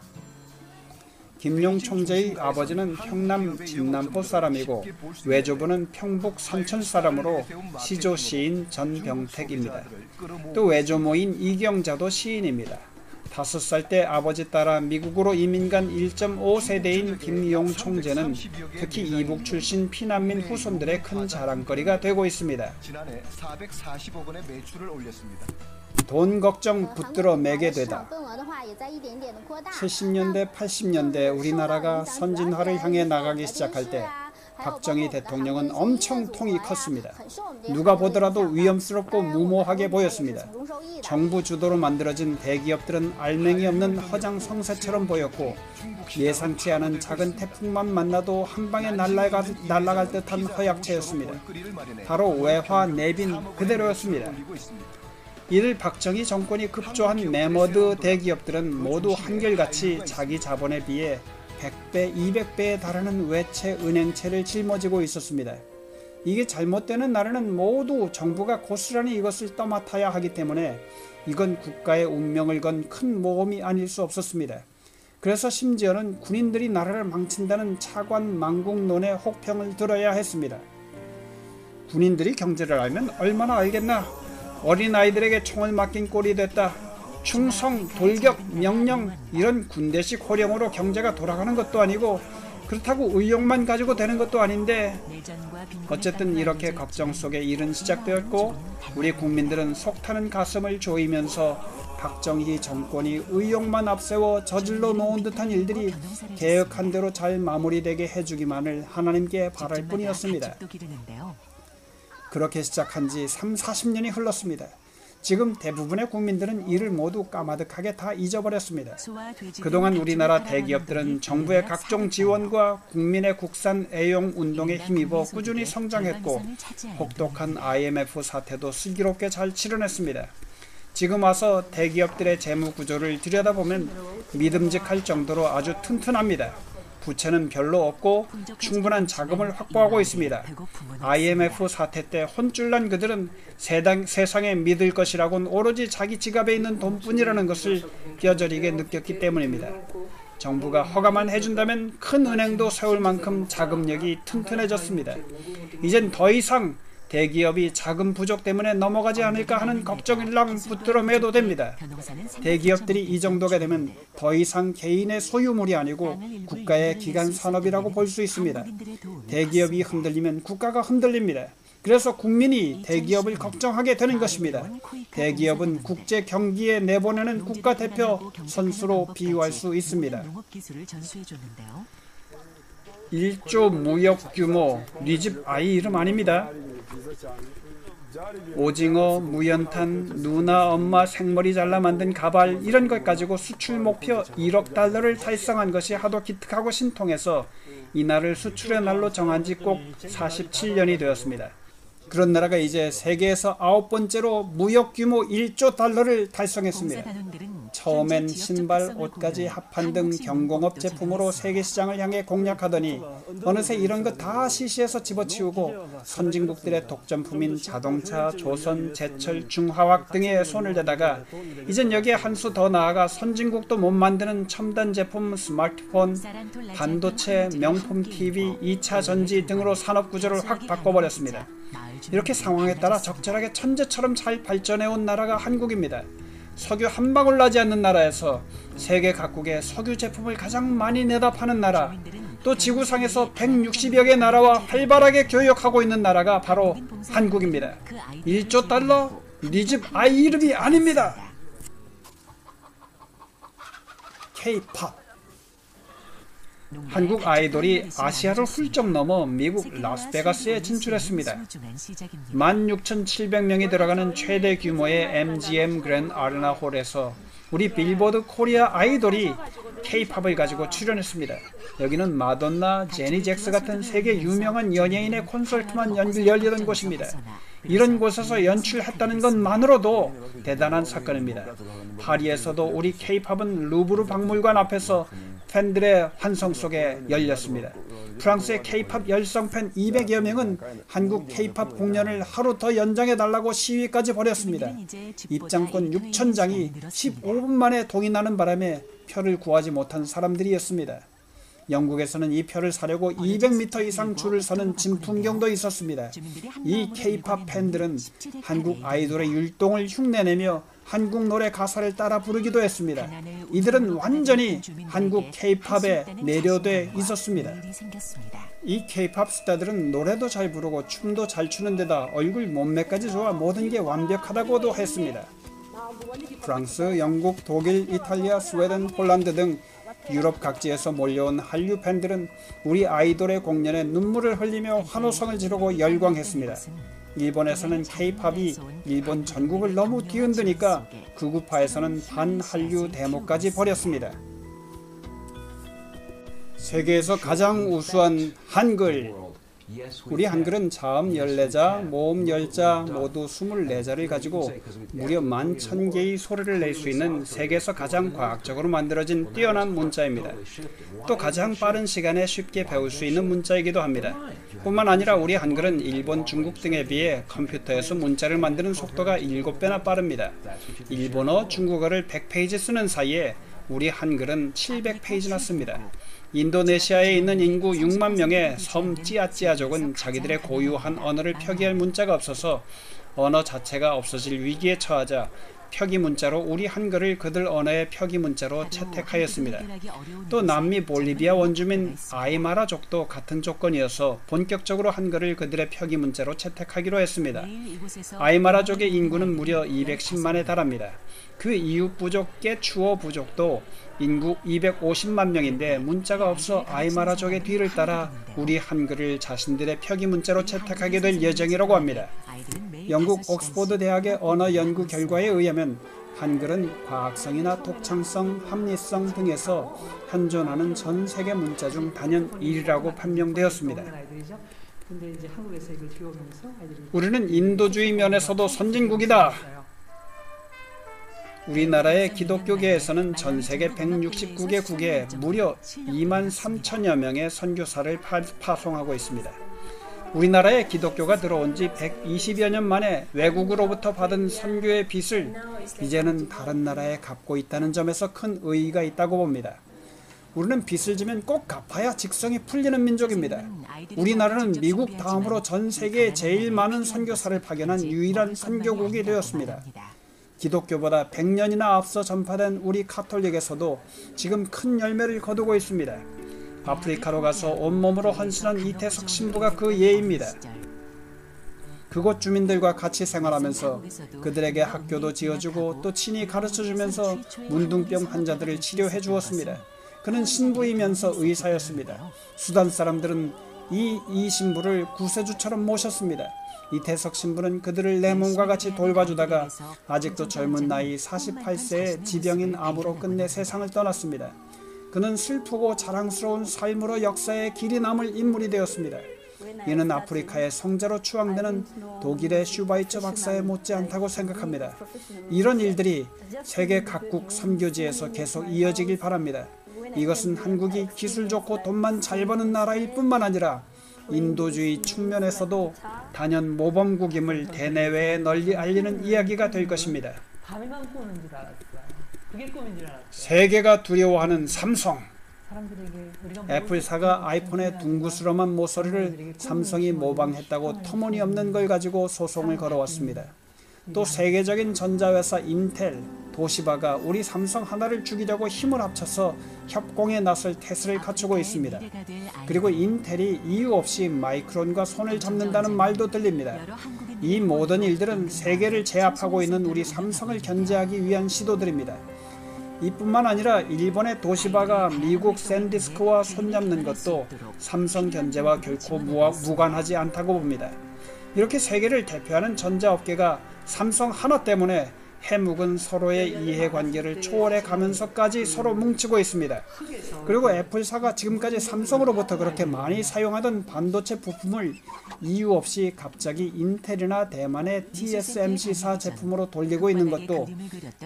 김용 총재의 아버지는 평남 진남포 사람이고 외조부는 평북 삼천 사람으로 시조 시인 전병택입니다. 또 외조모인 이경자도 시인입니다. 5살 때 아버지 따라 미국으로 이민간 1.5세대인 김용 총재는 특히 이북 출신 피난민 후손들의 큰 자랑거리가 되고 있습니다. 지난해 440억 원의 매출을 올렸습니다. 돈 걱정 붙들어 매게 되다. 70년대 80년대 우리나라가 선진화를 향해 나가기 시작할 때 박정희 대통령은 엄청 통이 컸습니다. 누가 보더라도 위험스럽고 무모하게 보였습니다. 정부 주도로 만들어진 대기업들은 알맹이 없는 허장성세처럼 보였고 예상치 않은 작은 태풍만 만나도 한 방에 날아갈 듯한 허약체였습니다. 바로 외화 내빈 그대로였습니다. 이를 박정희 정권이 급조한 매머드 대기업들은 모두 한결같이 자기 자본에 비해 100배, 200배에 달하는 외채 은행채를 짊어지고 있었습니다. 이게 잘못되는 날에는 모두 정부가 고스란히 이것을 떠맡아야 하기 때문에 이건 국가의 운명을 건 큰 모험이 아닐 수 없었습니다. 그래서 심지어는 군인들이 나라를 망친다는 차관 망국론의 혹평을 들어야 했습니다. 군인들이 경제를 알면 얼마나 알겠나. 어린아이들에게 총을 맡긴 꼴이 됐다. 충성, 돌격, 명령 이런 군대식 호령으로 경제가 돌아가는 것도 아니고 그렇다고 의욕만 가지고 되는 것도 아닌데 어쨌든 이렇게 걱정 속에 일은 시작되었고 우리 국민들은 속타는 가슴을 조이면서 박정희 정권이 의욕만 앞세워 저질러 놓은 듯한 일들이 계획한 대로 잘 마무리되게 해주기만을 하나님께 바랄 뿐이었습니다. 그렇게 시작한 지 30-40년이 흘렀습니다. 지금 대부분의 국민들은 이를 모두 까마득하게 다 잊어버렸습니다. 그동안 우리나라 대기업들은 정부의 각종 지원과 국민의 국산 애용 운동에 힘입어 꾸준히 성장했고 혹독한 IMF 사태도 슬기롭게 잘 치러냈습니다. 지금 와서 대기업들의 재무 구조를 들여다보면 믿음직할 정도로 아주 튼튼합니다. 부채는 별로 없고 충분한 자금을 확보하고 있습니다. IMF 사태 때 혼쭐난 그들은 세상에 믿을 것이라고는 오로지 자기 지갑에 있는 돈뿐이라는 것을 뼈저리게 느꼈기 때문입니다. 정부가 허가만 해준다면 큰 은행도 세울 만큼 자금력이 튼튼해졌습니다. 이젠 더 이상 대기업이 자금 부족 때문에 넘어가지 않을까 하는 걱정일랑 붙들어 매도 됩니다. 대기업들이 이 정도가 되면 더 이상 개인의 소유물이 아니고 국가의 기간 산업이라고 볼 수 있습니다. 대기업이 흔들리면 국가가 흔들립니다. 그래서 국민이 대기업을 걱정하게 되는 것입니다. 대기업은 국제 경기에 내보내는 국가대표 선수로 비유할 수 있습니다. 1조 무역 규모, 네 집 아이 이름 아닙니다. 오징어, 무연탄, 누나 엄마 생머리 잘라 만든 가발 이런 것 가지고 수출 목표 1억 달러를 달성한 것이 하도 기특하고 신통해서 이날을 수출의 날로 정한 지 꼭 47년이 되었습니다. 그런 나라가 이제 세계에서 9번째로 무역 규모 1조 달러를 달성했습니다. 처음엔 신발, 옷까지 합판 등 경공업 제품으로 세계 시장을 향해 공략하더니 어느새 이런 것 다 시시해서 집어치우고 선진국들의 독점품인 자동차, 조선, 제철, 중화학 등에 손을 대다가 이젠 여기에 한 수 더 나아가 선진국도 못 만드는 첨단 제품, 스마트폰, 반도체, 명품 TV, 2차 전지 등으로 산업 구조를 확 바꿔버렸습니다. 이렇게 상황에 따라 적절하게 천재처럼 잘 발전해온 나라가 한국입니다. 석유 한 방울 나지 않는 나라에서 세계 각국의 석유 제품을 가장 많이 내다 파는 나라, 또 지구상에서 160여 개 나라와 활발하게 교역하고 있는 나라가 바로 한국입니다. 1조 달러? 네 집 아이 이름이 아닙니다. K-팝. 한국 아이돌이 아시아를 훌쩍 넘어 미국 라스베가스에 진출했습니다. 16,700명이 들어가는 최대 규모의 MGM 그랜드 아레나 홀에서 우리 빌보드 코리아 아이돌이 K-팝을 가지고 출연했습니다. 여기는 마돈나, 제니 잭스 같은 세계 유명한 연예인의 콘서트만 열리던 곳입니다. 이런 곳에서 연출했다는 것만으로도 대단한 사건입니다. 파리에서도 우리 K-팝은 루브르 박물관 앞에서 팬들의 환성 속에 열렸습니다. 프랑스의 K-팝 열성 팬 200여 명은 한국 K-팝 공연을 하루 더 연장해달라고 시위까지 벌였습니다. 입장권 6,000장이 15분 만에 동인하는 바람에 표를 구하지 못한 사람들이었습니다. 영국에서는 이 표를 사려고 200m 이상 줄을 서는 진풍경도 있었습니다. 이 K-팝 팬들은 한국 아이돌의 율동을 흉내내며 한국 노래 가사를 따라 부르기도 했습니다. 이들은 완전히 한국 K-팝에 매료돼 있었습니다. 이 K-팝 스타들은 노래도 잘 부르고 춤도 잘 추는 데다 얼굴 몸매까지 좋아 모든 게 완벽하다고도 했습니다. 프랑스, 영국, 독일, 이탈리아, 스웨덴, 폴란드 등 유럽 각지에서 몰려온 한류 팬들은 우리 아이돌의 공연에 눈물을 흘리며 환호성을 지르고 열광했습니다. 일본에서는 K-팝이 일본 전국을 너무 뒤흔드니까 극우파에서는 반한류 데모까지 벌였습니다. 세계에서 가장 우수한 한글. 우리 한글은 자음 14자, 모음 10자, 모두 24자를 가지고 무려 11,000개의 소리를 낼 수 있는 세계에서 가장 과학적으로 만들어진 뛰어난 문자입니다. 또 가장 빠른 시간에 쉽게 배울 수 있는 문자이기도 합니다. 뿐만 아니라 우리 한글은 일본, 중국 등에 비해 컴퓨터에서 문자를 만드는 속도가 7배나 빠릅니다. 일본어, 중국어를 100페이지 쓰는 사이에 우리 한글은 700페이지나 씁니다. 인도네시아에 있는 인구 6만 명의 섬 찌아찌아족은 자기들의 고유한 언어를 표기할 문자가 없어서 언어 자체가 없어질 위기에 처하자 표기 문자로 우리 한글을 그들 언어의 표기 문자로 채택하였습니다. 또 남미 볼리비아 원주민 아이마라족도 같은 조건이어서 본격적으로 한글을 그들의 표기 문자로 채택하기로 했습니다. 아이마라족의 인구는 무려 210만에 달합니다. 그 이웃 부족 깨추어 부족도 인구 250만 명인데 문자가 없어 아이마라족의 뒤를 따라 우리 한글을 자신들의 표기 문자로 채택하게 될 예정이라고 합니다. 영국 옥스퍼드 대학의 언어 연구 결과에 의하면 한글은 과학성이나 독창성, 합리성 등에서 현존하는 전 세계 문자 중 단연 1위라고 판명되었습니다. 우리는 인도주의 면에서도 선진국이다. 우리나라의 기독교계에서는 전세계 169개국에 무려 2만 3천여 명의 선교사를 파송하고 있습니다. 우리나라에 기독교가 들어온 지 120여 년 만에 외국으로부터 받은 선교의 빚을 이제는 다른 나라에 갚고 있다는 점에서 큰 의의가 있다고 봅니다. 우리는 빚을 지면 꼭 갚아야 직성이 풀리는 민족입니다. 우리나라는 미국 다음으로 전 세계에 제일 많은 선교사를 파견한 유일한 선교국이 되었습니다. 기독교보다 100년이나 앞서 전파된 우리 가톨릭에서도 지금 큰 열매를 거두고 있습니다. 아프리카로 가서 온몸으로 헌신한 이태석 신부가 그 예입니다. 그곳 주민들과 같이 생활하면서 그들에게 학교도 지어주고 또 친히 가르쳐주면서 문둥병 환자들을 치료해 주었습니다. 그는 신부이면서 의사였습니다. 수단 사람들은 이 신부를 구세주처럼 모셨습니다. 이태석 신부는 그들을 내 몸과 같이 돌봐주다가 아직도 젊은 나이 48세에 지병인 암으로 끝내 세상을 떠났습니다. 그는 슬프고 자랑스러운 삶으로 역사에 길이 남을 인물이 되었습니다. 이는 아프리카의 성자로 추앙되는 독일의 슈바이처 박사에 못지않다고 생각합니다. 이런 일들이 세계 각국 선교지에서 계속 이어지길 바랍니다. 이것은 한국이 기술 좋고 돈만 잘 버는 나라일 뿐만 아니라 인도주의 측면에서도 단연 모범국임을 대내외에 널리 알리는 이야기가 될 것입니다. 세계가 두려워하는 삼성. 애플사가 아이폰의 둥그스름한 모서리를 삼성이 모방했다고 터무니없는 걸 가지고 소송을 걸어왔습니다. 또 세계적인 전자회사 인텔, 도시바가 우리 삼성 하나를 죽이려고 힘을 합쳐서 협공에 나설 태세를 갖추고 있습니다. 그리고 인텔이 이유 없이 마이크론과 손을 잡는다는 말도 들립니다. 이 모든 일들은 세계를 제압하고 있는 우리 삼성을 견제하기 위한 시도들입니다. 이뿐만 아니라 일본의 도시바가 미국 샌디스크와 손잡는 것도 삼성 견제와 결코 무관하지 않다고 봅니다. 이렇게 세계를 대표하는 전자업계가 삼성 하나 때문에 해묵은 서로의 이해관계를 초월해 가면서까지 서로 뭉치고 있습니다. 그리고 애플사가 지금까지 삼성으로부터 그렇게 많이 사용하던 반도체 부품을 이유 없이 갑자기 인텔이나 대만의 TSMC사 제품으로 돌리고 있는 것도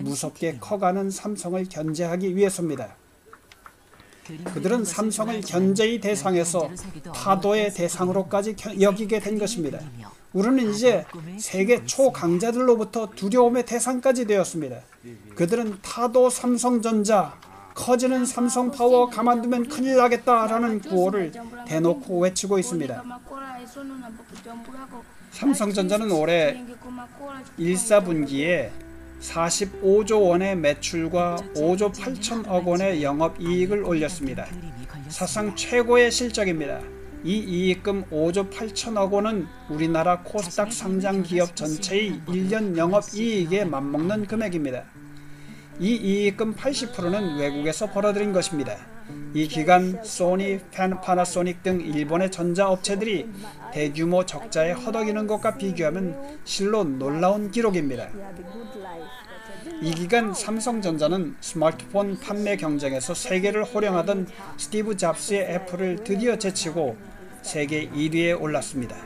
무섭게 커가는 삼성을 견제하기 위해서입니다. 그들은 삼성을 견제의 대상에서 타도의 대상으로까지 여기게 된 것입니다. 우리는 이제 세계 초강자들로부터 두려움의 대상까지 되었습니다. 그들은 타도 삼성전자, 커지는 삼성파워 가만두면 큰일 나겠다라는 구호를 대놓고 외치고 있습니다. 삼성전자는 올해 1사분기에 45조 원의 매출과 5조 8천억 원의 영업이익을 올렸습니다. 사상 최고의 실적입니다. 이 이익금 5조 8천억 원은 우리나라 코스닥 상장 기업 전체의 1년 영업이익에 맞먹는 금액입니다. 이 이익금 80%는 외국에서 벌어들인 것입니다. 이 기간 소니, 파나소닉 등 일본의 전자업체들이 대규모 적자에 허덕이는 것과 비교하면 실로 놀라운 기록입니다. 이 기간 삼성전자는 스마트폰 판매 경쟁에서 세계를 호령하던 스티브 잡스의 애플을 드디어 제치고 세계 1위에 올랐습니다.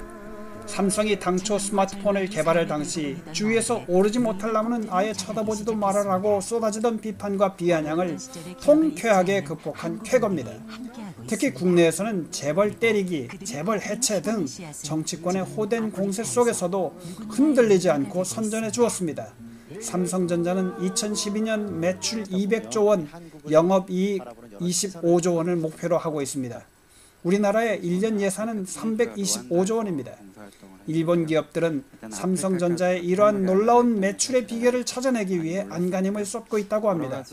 삼성이 당초 스마트폰을 개발할 당시 주위에서 오르지 못할 나무는 아예 쳐다보지도 말아라고 쏟아지던 비판과 비아냥을 통쾌하게 극복한 쾌거입니다. 특히 국내에서는 재벌 때리기, 재벌 해체 등 정치권의 호된 공세 속에서도 흔들리지 않고 선전해 주었습니다. 삼성전자는 2012년 매출 200조 원, 영업이익 25조 원을 목표로 하고 있습니다. 우리나라의 1년 예산은 325조 원입니다. 일본 기업들은 삼성전자의 이러한 놀라운 매출의 비결을 찾아내기 위해 안간힘을 쏟고 있다고 합니다.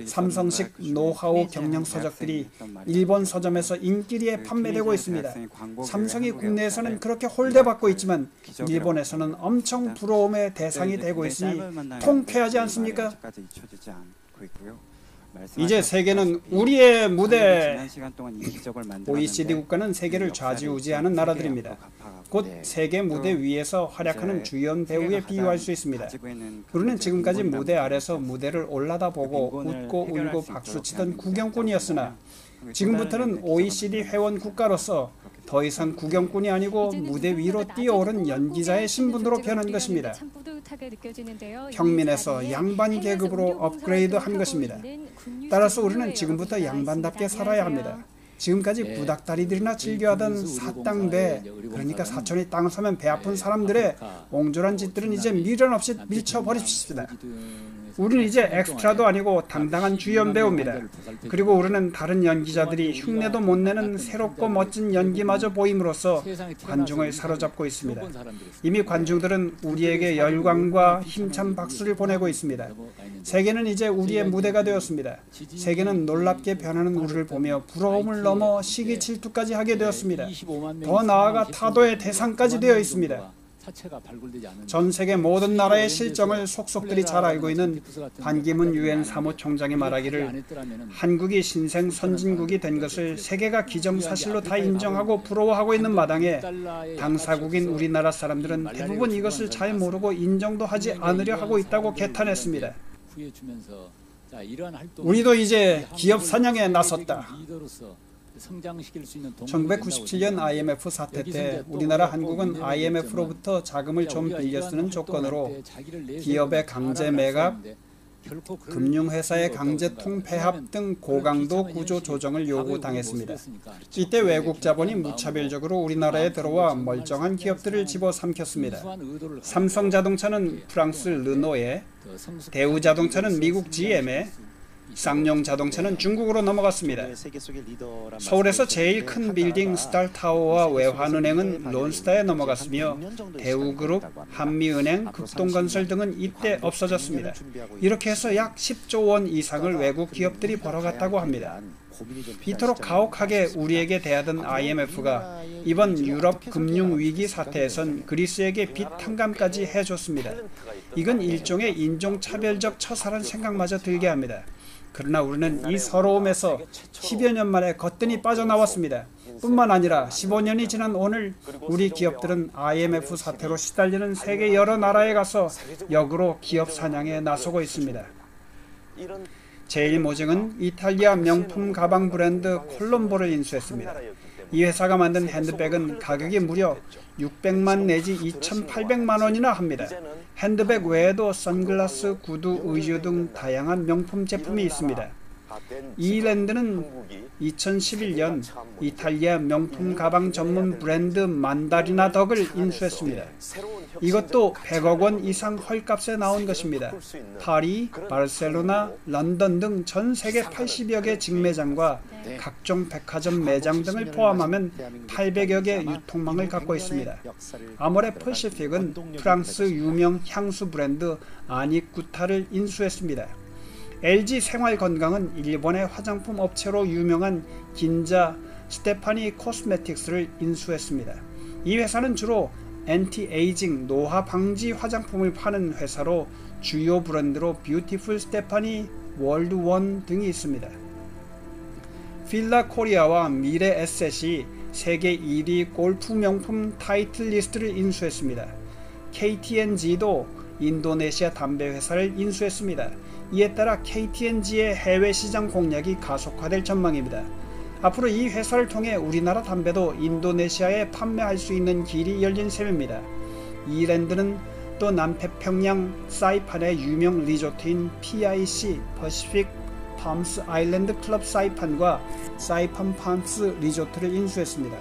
삼성식 노하우 경영 서적들이 일본 서점에서 인기리에 판매되고 있습니다. 삼성이 국내에서는 그렇게 홀대받고 있지만 일본에서는 엄청 부러움의 대상이 되고 있으니 통쾌하지 않습니까? 이제 세계는 우리의 무대. OECD 국가는 세계를 좌지우지하는 나라들입니다. 곧 세계 무대 위에서 활약하는 주연 배우에 비유할 수 있습니다. 우리는 지금까지 무대 아래서 무대를 올라다보고 웃고 울고 박수치던 구경꾼이었으나 지금부터는 OECD 회원 국가로서 더 이상 구경꾼이 아니고 무대 위로 뛰어오른 연기자의 신분으로 변한 것입니다. 평민에서 양반 계급으로 업그레이드한 것입니다. 따라서 우리는 지금부터 양반답게 살아야 합니다. 지금까지 구닥다리들이나 즐겨하던 사땅배, 그러니까 사촌이 땅 사면 배 아픈 사람들의 옹졸한 짓들은 이제 미련 없이 밀쳐버립시다. 우리는 이제 엑스트라도 아니고 당당한 주연 배우입니다. 그리고 우리는 다른 연기자들이 흉내도 못 내는 새롭고 멋진 연기마저 보임으로써 관중을 사로잡고 있습니다. 이미 관중들은 우리에게 열광과 힘찬 박수를 보내고 있습니다. 세계는 이제 우리의 무대가 되었습니다. 세계는 놀랍게 변하는 우리를 보며 부러움을 넘어 시기 질투까지 하게 되었습니다. 더 나아가 타도의 대상까지 되어 있습니다. 전 세계 모든 나라의 실정을 속속들이 잘 알고 있는 반기문 유엔 사무총장이 말하기를 한국이 신생 선진국이 된 것을 세계가 기정사실로 다 인정하고 부러워하고 있는 마당에 당사국인 우리나라 사람들은 대부분 이것을 잘 모르고 인정도 하지 않으려 하고 있다고 개탄했습니다. 우리도 이제 기업 사냥에 나섰다. 1997년 IMF 사태 때 우리나라 한국은 IMF로부터 자금을 좀 빌려 쓰는 조건으로 기업의 강제 매각, 금융회사의 강제 통폐합 등 고강도 구조 조정을 요구당했습니다. 이때 외국 자본이 무차별적으로 우리나라에 들어와 멀쩡한 기업들을 집어삼켰습니다. 삼성자동차는 프랑스 르노에, 대우자동차는 미국 GM에, 쌍용자동차는 중국으로 넘어갔습니다. 서울에서 제일 큰 빌딩 스타타워와 외환은행은 론스타에 넘어갔으며 대우그룹, 한미은행, 극동건설 등은 이때 없어졌습니다. 이렇게 해서 약 10조 원 이상을 외국 기업들이 벌어갔다고 합니다. 이토록 가혹하게 우리에게 대하던 IMF가 이번 유럽 금융위기 사태에선 그리스에게 빚 탕감까지 해줬습니다. 이건 일종의 인종차별적 처사란 생각마저 들게 합니다. 그러나 우리는 이 서러움에서 10여 년 만에 거뜬히 빠져나왔습니다. 뿐만 아니라 15년이 지난 오늘 우리 기업들은 IMF 사태로 시달리는 세계 여러 나라에 가서 역으로 기업 사냥에 나서고 있습니다. 제일모직은 이탈리아 명품 가방 브랜드 콜롬보를 인수했습니다. 이 회사가 만든 핸드백은 가격이 무려 600만 내지 2,800만 원이나 합니다. 핸드백 외에도 선글라스, 구두, 의류 등 다양한 명품 제품이 있습니다. 이 랜드는 2011년 이탈리아 명품 가방 전문 브랜드 만다리나 덕을 인수했습니다. 이것도 100억 원 이상 헐값에 나온 것입니다. 파리, 바르셀로나, 런던 등 전 세계 80여 개 직매장과 각종 백화점 매장 등을 포함하면 800여 개 유통망을 갖고 있습니다. 아모레 퍼시픽은 프랑스 유명 향수 브랜드 아니쿠타를 인수했습니다. LG 생활건강은 일본의 화장품 업체로 유명한 긴자 스테파니 코스메틱스를 인수했습니다. 이 회사는 주로 엔티에이징 노화 방지 화장품을 파는 회사로 주요 브랜드로 뷰티풀 스테파니, 월드원 등이 있습니다. 필라 코리아와 미래 에셋이 세계 1위 골프 명품 타이틀리스트를 인수했습니다. KT&G도 인도네시아 담배 회사를 인수했습니다. 이에 따라 KT&G의 해외 시장 공략이 가속화될 전망입니다. 앞으로 이 회사를 통해 우리나라 담배도 인도네시아에 판매할 수 있는 길이 열린 셈입니다. 이 랜드는 또 남태평양 사이판의 유명 리조트인 PIC 퍼시픽 팜스 아일랜드 클럽 사이판과 사이판 팜스 리조트를 인수했습니다.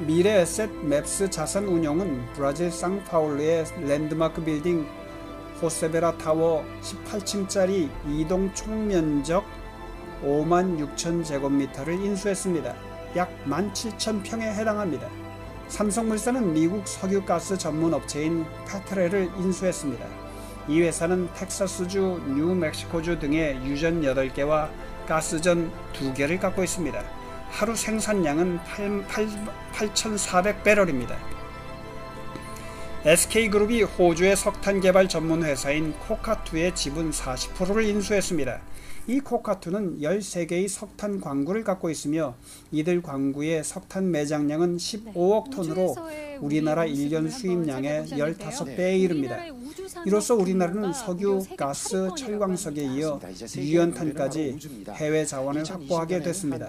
미래에셋 맵스 자산운용은 브라질 상파울루의 랜드마크 빌딩 호세베라 타워 18층짜리 2동 총면적 56,000제곱미터를 인수했습니다. 약 17,000평에 해당합니다. 삼성물산은 미국 석유가스 전문 업체인 페트렐을 인수했습니다. 이 회사는 텍사스주, 뉴멕시코주 등의 유전 8개와 가스전 2개를 갖고 있습니다. 하루 생산량은 8,400배럴입니다. SK그룹이 호주의 석탄 개발 전문 회사인 코카2의 지분 40%를 인수했습니다. 이 코카2는 13개의 석탄 광구를 갖고 있으며 이들 광구의 석탄 매장량은 15억 톤으로 우리나라 1년 수입량의 15배에 이릅니다. 이로써 우리나라는 석유, 가스, 철광석에 이어 유연탄까지 해외 자원을 확보하게 됐습니다.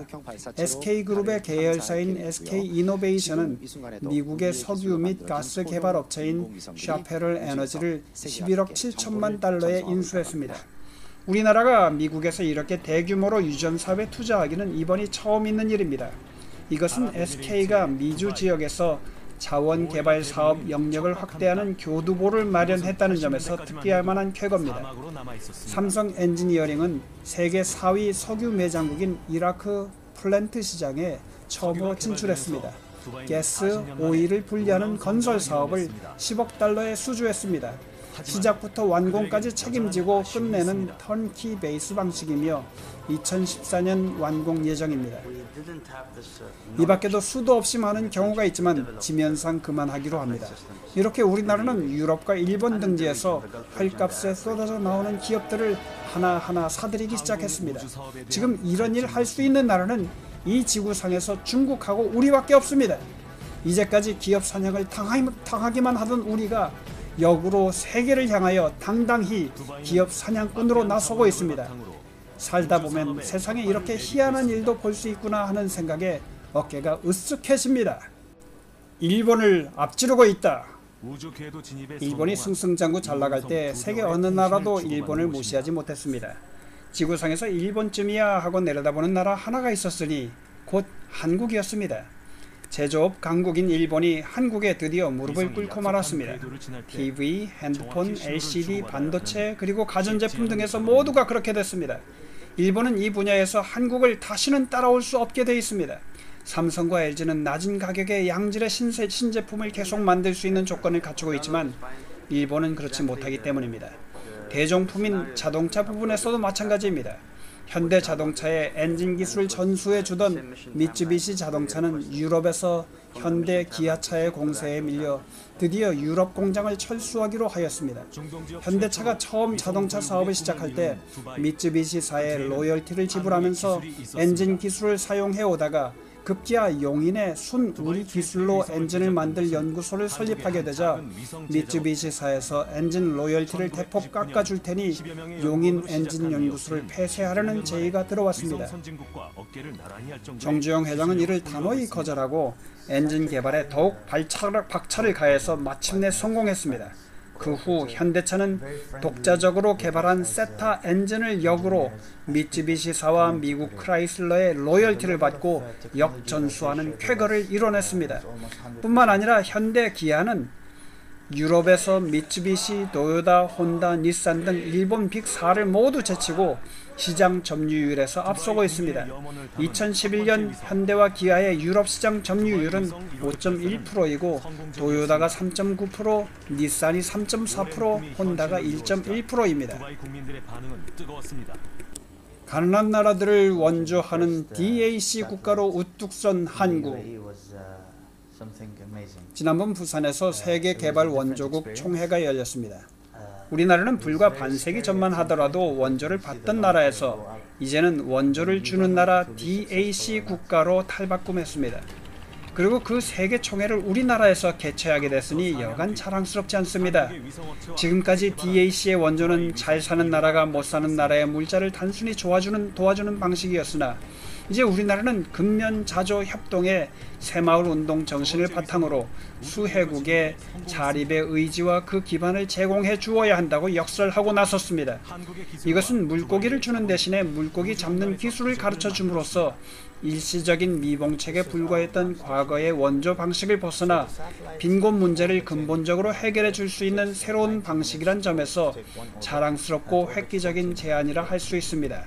SK그룹의 계열사인 SK이노베이션은 미국의 석유 및 가스 개발 업체인 샤페럴 에너지를 11억 7천만 달러에 인수했습니다. 우리나라가 미국에서 이렇게 대규모로 유전 사업에 투자하기는 이번이 처음 있는 일입니다. 이것은 SK가 미주 지역에서 자원 개발 사업 영역을 확대하는 교두보를 마련했다는 점에서 특비할 만한 쾌거입니다. 삼성 엔지니어링은 세계 4위 석유 매장국인 이라크 플랜트 시장에 처음으로 진출했습니다. 가스, 오일을 분리하는 건설 사업을 10억 달러에 수주했습니다. 시작부터 완공까지 책임지고 끝내는 턴키 베이스 방식이며 2014년 완공 예정입니다. 이 밖에도 수도 없이 많은 경우가 있지만 지면상 그만하기로 합니다. 이렇게 우리나라는 유럽과 일본 등지에서 헐값에 쏟아져 나오는 기업들을 하나하나 사들이기 시작했습니다. 지금 이런 일 할 수 있는 나라는 이 지구상에서 중국하고 우리밖에 없습니다. 이제까지 기업 사냥을 당하기만 하던 우리가 역으로 세계를 향하여 당당히 기업 사냥꾼으로 나서고 있습니다. 살다 보면 세상에 이렇게 희한한 일도 볼 수 있구나 하는 생각에 어깨가 으쓱해집니다. 일본을 앞지르고 있다. 일본이 승승장구 잘 나갈 때 세계 어느 나라도 일본을 무시하지 못했습니다. 지구상에서 일본쯤이야 하고 내려다보는 나라 하나가 있었으니 곧 한국이었습니다. 제조업 강국인 일본이 한국에 드디어 무릎을 꿇고 말았습니다. TV, 핸드폰, LCD, 반도체 그리고 가전제품 등에서 모두가 그렇게 됐습니다. 일본은 이 분야에서 한국을 다시는 따라올 수 없게 되어 있습니다. 삼성과 LG는 낮은 가격의 양질의 신제품을 계속 만들 수 있는 조건을 갖추고 있지만 일본은 그렇지 못하기 때문입니다. 대종품인 자동차 부분에서도 마찬가지입니다. 현대자동차의 엔진 기술을 전수해주던 미쯔비시 자동차는 유럽에서 현대 기아차의 공세에 밀려 드디어 유럽 공장을 철수하기로 하였습니다. 현대차가 처음 자동차 사업을 시작할 때 미쯔비시사에 로열티를 지불하면서 엔진 기술을 사용해 오다가 급기야 용인의 순우리 기술로 엔진을 만들 연구소를 설립하게 되자 미쯔비시사에서 엔진 로열티를 대폭 깎아줄 테니 용인 엔진 연구소를 폐쇄하려는 제의가 들어왔습니다. 정주영 회장은 이를 단호히 거절하고 엔진 개발에 더욱 박차를 가해서 마침내 성공했습니다. 그 후 현대차는 독자적으로 개발한 세타 엔진을 역으로 미쯔비시사와 미국 크라이슬러의 로열티를 받고 역전수하는 쾌거를 이뤄냈습니다. 뿐만 아니라 현대 기아는 유럽에서 미쯔비시, 도요타, 혼다, 닛산 등 일본 빅4를 모두 제치고 시장 점유율에서 앞서고 있습니다. 2011년 현대와 기아의 유럽 시장 점유율은 5.1%이고 도요타가 3.9%, 닛산이 3.4%, 혼다가 1.1%입니다. 가난한 나라들을 원조하는 DAC 국가로 우뚝 선 한국. 지난번 부산에서 세계 개발 원조국 총회가 열렸습니다. 우리나라는 불과 반세기 전만 하더라도 원조를 받던 나라에서 이제는 원조를 주는 나라 DAC 국가로 탈바꿈했습니다. 그리고 그 세계 총회를 우리나라에서 개최하게 됐으니 여간 자랑스럽지 않습니다. 지금까지 DAC의 원조는 잘 사는 나라가 못 사는 나라의 물자를 단순히 도와주는 방식이었으나 이제 우리나라는 근면자조 협동의 새마을운동 정신을 바탕으로 수혜국의 자립의 의지와 그 기반을 제공해 주어야 한다고 역설하고 나섰습니다. 이것은 물고기를 주는 대신에 물고기 잡는 기술을 가르쳐 줌으로써 일시적인 미봉책에 불과했던 과거의 원조 방식을 벗어나 빈곤 문제를 근본적으로 해결해 줄 수 있는 새로운 방식이란 점에서 자랑스럽고 획기적인 제안이라 할 수 있습니다.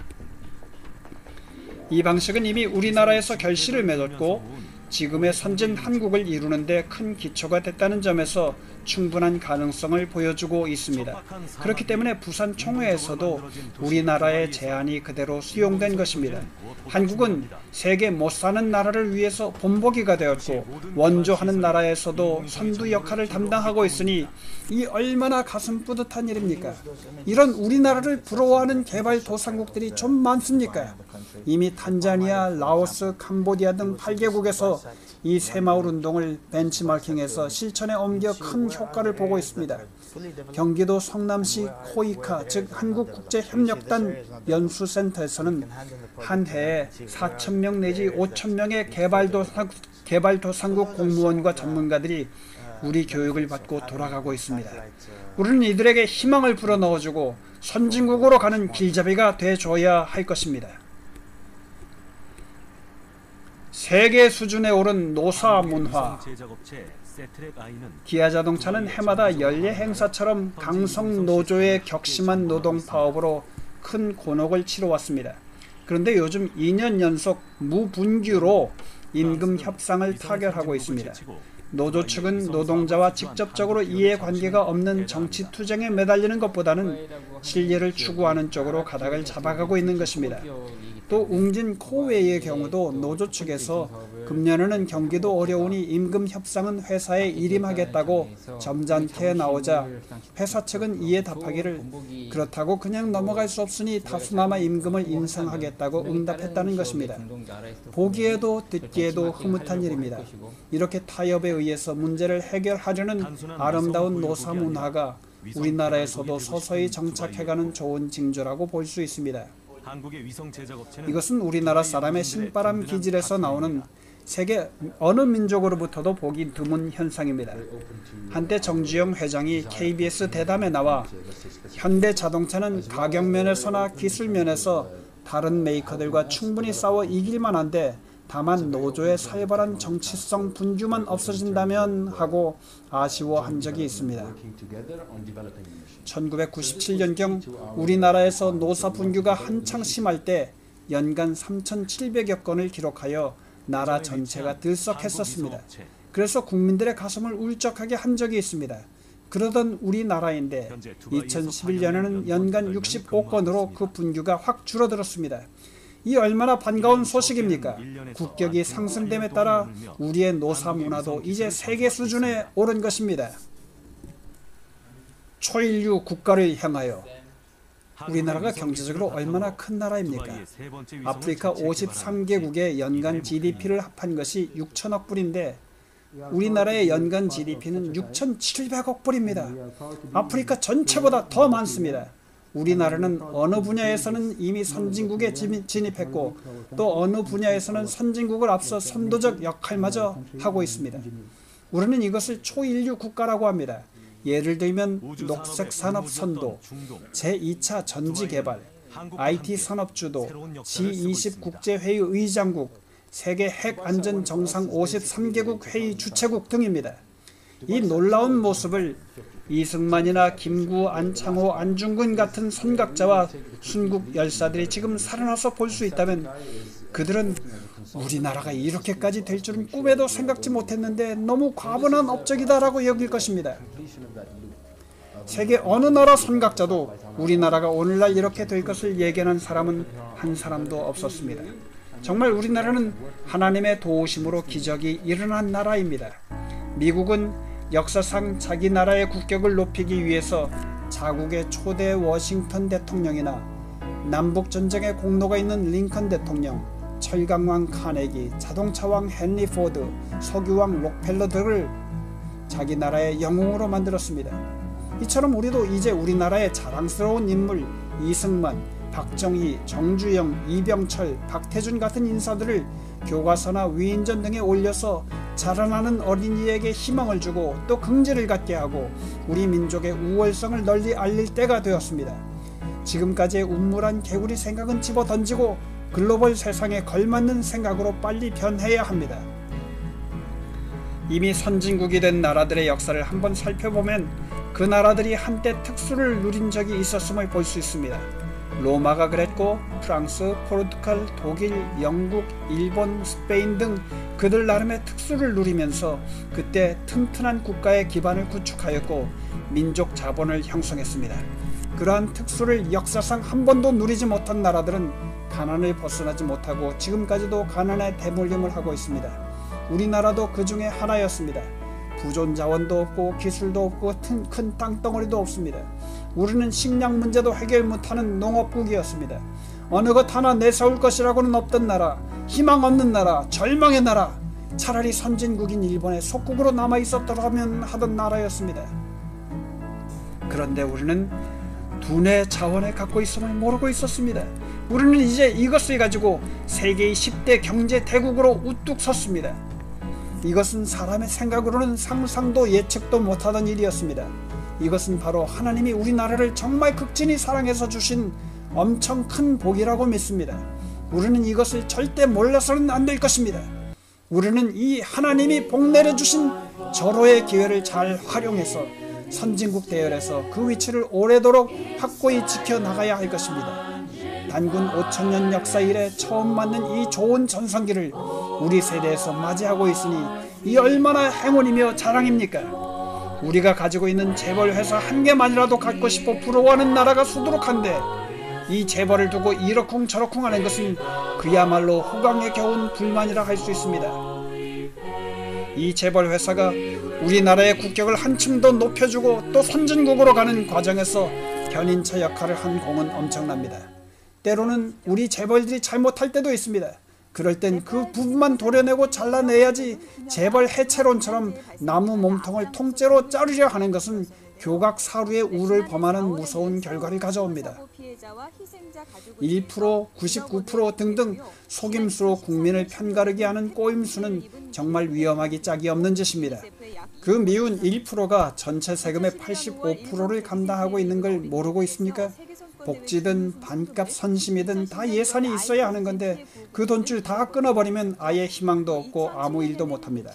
이 방식은 이미 우리나라에서 결실을 맺었고 지금의 선진 한국을 이루는 데 큰 기초가 됐다는 점에서 충분한 가능성을 보여주고 있습니다. 그렇기 때문에 부산 총회에서도 우리나라의 제안이 그대로 수용된 것입니다. 한국은 세계 못사는 나라를 위해서 본보기가 되었고 원조하는 나라에서도 선두 역할을 담당하고 있으니 이 얼마나 가슴 뿌듯한 일입니까? 이런 우리나라를 부러워하는 개발도상국들이 좀 많습니까? 이미 탄자니아, 라오스, 캄보디아 등 8개국에서 이 새마을 운동을 벤치마킹해서 실천에 옮겨 큰 효과를 보고 있습니다. 경기도 성남시 코이카 즉 한국국제협력단 연수센터에서는 한 해에 4,000명 내지 5,000명의 개발도상국 공무원과 전문가들이 우리 교육을 받고 돌아가고 있습니다. 우리는 이들에게 희망을 불어넣어주고 선진국으로 가는 길잡이가 돼줘야 할 것입니다. 세계 수준에 오른 노사 문화. 기아자동차는 해마다 연례 행사처럼 강성 노조의 격심한 노동 파업으로 큰 곤혹을 치러왔습니다. 그런데 요즘 2년 연속 무분규로 임금 협상을 타결하고 있습니다. 노조 측은 노동자와 직접적으로 이해관계가 없는 정치투쟁에 매달리는 것보다는 실리를 추구하는 쪽으로 가닥을 잡아가고 있는 것입니다. 또 웅진 코웨이의 경우도 노조 측에서 금년에는 경기도 어려우니 임금 협상은 회사에 일임하겠다고 점잖게 나오자 회사 측은 이에 답하기를 그렇다고 그냥 넘어갈 수 없으니 다수나마 임금을 인상하겠다고 응답했다는 것입니다. 보기에도 듣기에도 흐뭇한 일입니다. 이렇게 타협에 의해서 문제를 해결하려는 아름다운 노사 문화가 우리나라에서도 서서히 정착해가는 좋은 징조라고 볼 수 있습니다. 이것은 우리나라 사람의 신바람 기질에서 나오는 세계 어느 민족으로부터도 보기 드문 현상입니다. 한때 정주영 회장이 KBS 대담에 나와 현대자동차는 가격면에서나 기술면에서 다른 메이커들과 충분히 싸워 이길만 한데 다만 노조의 살벌한 정치성 분규만 없어진다면 하고 아쉬워한 적이 있습니다. 1997년경 우리나라에서 노사 분규가 한창 심할 때 연간 3,700여 건을 기록하여 나라 전체가 들썩했었습니다. 그래서 국민들의 가슴을 울적하게 한 적이 있습니다. 그러던 우리나라인데 2011년에는 연간 65건으로 그 분규가 확 줄어들었습니다. 이 얼마나 반가운 소식입니까? 국격이 상승됨에 따라 우리의 노사 문화도 이제 세계 수준에 오른 것입니다. 초인류 국가를 향하여. 우리나라가 경제적으로 얼마나 큰 나라입니까? 아프리카 53개국의 연간 GDP를 합한 것이 6천억 불인데 우리나라의 연간 GDP는 6,700억 불입니다. 아프리카 전체보다 더 많습니다. 우리나라는 어느 분야에서는 이미 선진국에 진입했고 또 어느 분야에서는 선진국을 앞서 선도적 역할마저 하고 있습니다. 우리는 이것을 초인류 국가라고 합니다. 예를 들면 녹색산업 선도, 제2차 전지개발, IT 산업 주도, G20 국제회의 의장국, 세계 핵안전정상 53개국 회의 주최국 등입니다. 이 놀라운 모습을 이승만이나 김구, 안창호, 안중근 같은 선각자와 순국 열사들이 지금 살아나서 볼 수 있다면 그들은 우리나라가 이렇게까지 될 줄은 꿈에도 생각지 못했는데 너무 과분한 업적이다라고 여길 것입니다. 세계 어느 나라 선각자도 우리나라가 오늘날 이렇게 될 것을 예견한 사람은 한 사람도 없었습니다. 정말 우리나라는 하나님의 도우심으로 기적이 일어난 나라입니다. 미국은 역사상 자기 나라의 국격을 높이기 위해서 자국의 초대 워싱턴 대통령이나 남북전쟁의 공로가 있는 링컨 대통령, 철강왕 카네기, 자동차왕 헨리 포드, 석유왕 록펠러 등을 자기 나라의 영웅으로 만들었습니다. 이처럼 우리도 이제 우리나라의 자랑스러운 인물 이승만, 박정희, 정주영, 이병철, 박태준 같은 인사들을 교과서나 위인전 등에 올려서 자라나는 어린이에게 희망을 주고 또 긍지를 갖게 하고 우리 민족의 우월성을 널리 알릴 때가 되었습니다. 지금까지의 운물한 개구리 생각은 집어던지고 글로벌 세상에 걸맞는 생각으로 빨리 변해야 합니다. 이미 선진국이 된 나라들의 역사를 한번 살펴보면 그 나라들이 한때 특수를 누린 적이 있었음을 볼 수 있습니다. 로마가 그랬고 프랑스, 포르투갈, 독일, 영국, 일본, 스페인 등 그들 나름의 특수를 누리면서 그때 튼튼한 국가의 기반을 구축하였고 민족 자본을 형성했습니다. 그러한 특수를 역사상 한 번도 누리지 못한 나라들은 가난을 벗어나지 못하고 지금까지도 가난에 대물림을 하고 있습니다. 우리나라도 그 중에 하나였습니다. 부존 자원도 없고 기술도 없고 큰 땅덩어리도 없습니다. 우리는 식량 문제도 해결 못하는 농업국이었습니다. 어느 것 하나 내세울 것이라고는 없던 나라, 희망 없는 나라, 절망의 나라, 차라리 선진국인 일본의 속국으로 남아있었더라면 하던 나라였습니다. 그런데 우리는 두뇌 자원을 갖고 있음을 모르고 있었습니다. 우리는 이제 이것을 가지고 세계의 10대 경제 대국으로 우뚝 섰습니다. 이것은 사람의 생각으로는 상상도 예측도 못하던 일이었습니다. 이것은 바로 하나님이 우리나라를 정말 극진히 사랑해서 주신 엄청 큰 복이라고 믿습니다. 우리는 이것을 절대 몰라서는 안 될 것입니다. 우리는 이 하나님이 복 내려주신 절호의 기회를 잘 활용해서 선진국 대열에서 그 위치를 오래도록 확고히 지켜나가야 할 것입니다. 단군 5000년 역사 이래 처음 맞는 이 좋은 전성기를 우리 세대에서 맞이하고 있으니 이 얼마나 행운이며 자랑입니까? 우리가 가지고 있는 재벌 회사 한 개만이라도 갖고 싶어 부러워하는 나라가 수두룩한데 이 재벌을 두고 이러쿵저러쿵 하는 것은 그야말로 호강에 겨운 불만이라 할 수 있습니다. 이 재벌 회사가 우리나라의 국격을 한층 더 높여주고 또 선진국으로 가는 과정에서 견인차 역할을 한 공은 엄청납니다. 때로는 우리 재벌들이 잘못할 때도 있습니다. 그럴 땐 그 부분만 도려내고 잘라내야지 재벌 해체론처럼 나무 몸통을 통째로 자르려 하는 것은 교각사루의 우를 범하는 무서운 결과를 가져옵니다. 1%, 99% 등등 속임수로 국민을 편가르게 하는 꼬임수는 정말 위험하기 짝이 없는 짓입니다. 그 미운 1%가 전체 세금의 85%를 감당하고 있는 걸 모르고 있습니까? 복지든 반값 선심이든 다 예산이 있어야 하는 건데 그 돈줄 다 끊어버리면 아예 희망도 없고 아무 일도 못합니다.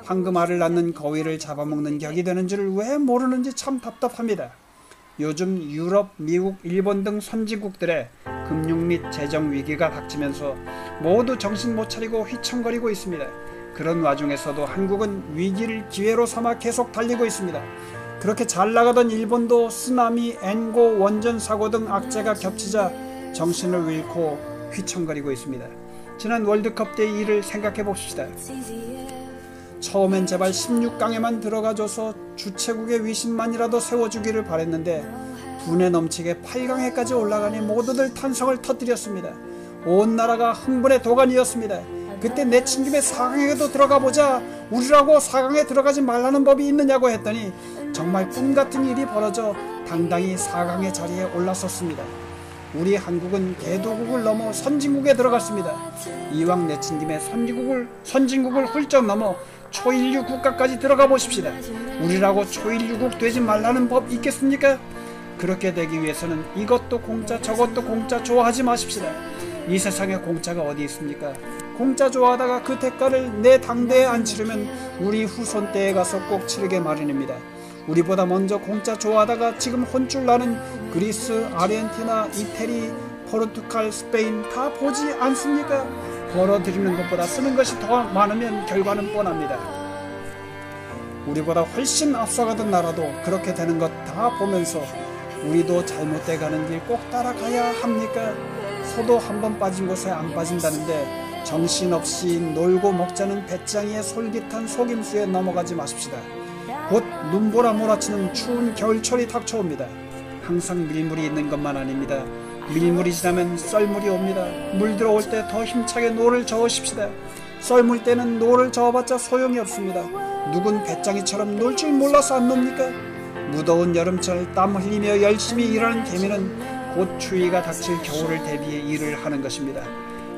황금알을 낳는 거위를 잡아먹는 격이 되는 줄 왜 모르는지 참 답답합니다. 요즘 유럽, 미국, 일본 등 선진국들의 금융 및 재정 위기가 닥치면서 모두 정신 못 차리고 휘청거리고 있습니다. 그런 와중에서도 한국은 위기를 기회로 삼아 계속 달리고 있습니다. 그렇게 잘 나가던 일본도 쓰나미, 엔고, 원전 사고 등 악재가 겹치자 정신을 잃고 휘청거리고 있습니다. 지난 월드컵 때 일을 생각해 봅시다. 처음엔 제발 16강에만 들어가줘서 주최국의 위신만이라도 세워주기를 바랬는데 분에 넘치게 8강에까지 올라가니 모두들 탄성을 터뜨렸습니다. 온 나라가 흥분의 도가니였습니다. 그때 내친 김에 4강에도 들어가보자, 우리라고 4강에 들어가지 말라는 법이 있느냐고 했더니 정말 꿈같은 일이 벌어져 당당히 4강의 자리에 올라섰습니다. 우리 한국은 개도국을 넘어 선진국에 들어갔습니다. 이왕 내친 김에 선진국을 훌쩍 넘어 초일류 국가까지 들어가 보십시다. 우리라고 초일류국 되지 말라는 법 있겠습니까? 그렇게 되기 위해서는 이것도 공짜 저것도 공짜 좋아하지 마십시다. 이 세상에 공짜가 어디 있습니까? 공짜 좋아하다가 그 대가를 내 당대에 안 치르면 우리 후손 때에 가서 꼭 치르게 마련입니다. 우리보다 먼저 공짜 좋아하다가 지금 혼쭐 나는 그리스, 아르헨티나, 이태리, 포르투갈, 스페인 다 보지 않습니까? 벌어들이는 것보다 쓰는 것이 더 많으면 결과는 뻔합니다. 우리보다 훨씬 앞서가던 나라도 그렇게 되는 것 다 보면서 우리도 잘못돼 가는 길 꼭 따라가야 합니까? 소도 한 번 빠진 곳에 안 빠진다는데 정신없이 놀고 먹자는 배짱이의 솔깃한 속임수에 넘어가지 마십시다. 곧 눈보라 몰아치는 추운 겨울철이 닥쳐옵니다. 항상 밀물이 있는 것만 아닙니다. 밀물이 지나면 썰물이 옵니다. 물 들어올 때 더 힘차게 노를 저으십시다. 썰물 때는 노를 저어봤자 소용이 없습니다. 누군 배짱이처럼 놀 줄 몰라서 안 놉니까? 무더운 여름철 땀 흘리며 열심히 일하는 개미는 곧 추위가 닥칠 겨울을 대비해 일을 하는 것입니다.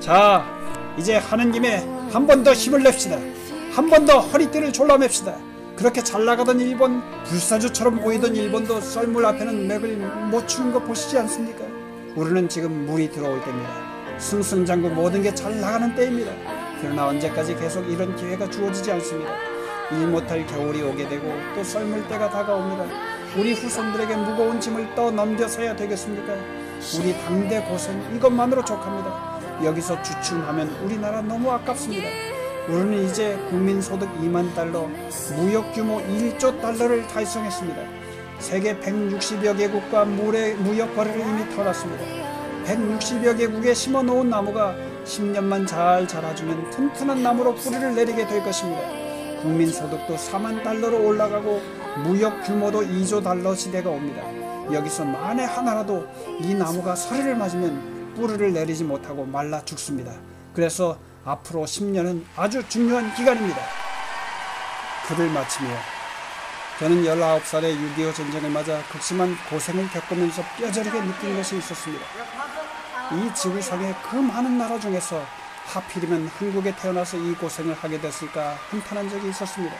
자, 이제 하는 김에 한 번 더 힘을 냅시다. 한 번 더 허리띠를 졸라맵시다. 그렇게 잘 나가던 일본, 불사조처럼 보이던 일본도 썰물 앞에는 맥을 못 추는 거 보시지 않습니까? 우리는 지금 물이 들어올 때입니다. 승승장구 모든 게 잘 나가는 때입니다. 그러나 언제까지 계속 이런 기회가 주어지지 않습니다. 일 못할 겨울이 오게 되고 또 썰물 때가 다가옵니다. 우리 후손들에게 무거운 짐을 떠넘겨서야 되겠습니까? 우리 당대 고생 이것만으로 족합니다. 여기서 주춤하면 우리나라 너무 아깝습니다. 우리는 이제 국민소득 2만 달러, 무역규모 1조 달러를 달성했습니다. 세계 160여 개국과 무역 거래를 이미 털었습니다. 160여 개국에 심어놓은 나무가 10년만 잘 자라주면 튼튼한 나무로 뿌리를 내리게 될 것입니다. 국민소득도 4만 달러로 올라가고 무역 규모도 2조 달러 시대가 옵니다. 여기서 만에 하나라도 이 나무가 서리를 맞으면 뿌리를 내리지 못하고 말라 죽습니다. 그래서 앞으로 10년은 아주 중요한 기간입니다. 글을 마치며 저는 19살에 6.25 전쟁을 맞아 극심한 고생을 겪으면서 뼈저리게 느낀 것이 있었습니다. 이 지구상의 그 많은 나라 중에서 하필이면 한국에 태어나서 이 고생을 하게 됐을까 한탄한 적이 있었습니다.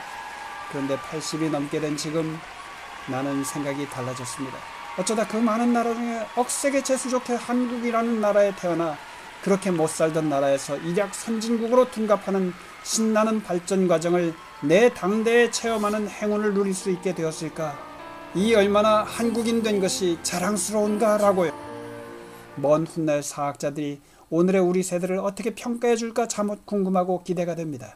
그런데 80이 넘게 된 지금 나는 생각이 달라졌습니다. 어쩌다 그 많은 나라 중에 억세게 재수 좋게 한국이라는 나라에 태어나 그렇게 못 살던 나라에서 일약 선진국으로 둔갑하는 신나는 발전 과정을 내 당대에 체험하는 행운을 누릴 수 있게 되었을까? 이 얼마나 한국인 된 것이 자랑스러운가라고요. 먼 훗날 사학자들이 오늘의 우리 세대를 어떻게 평가해 줄까 참으 궁금하고 기대가 됩니다.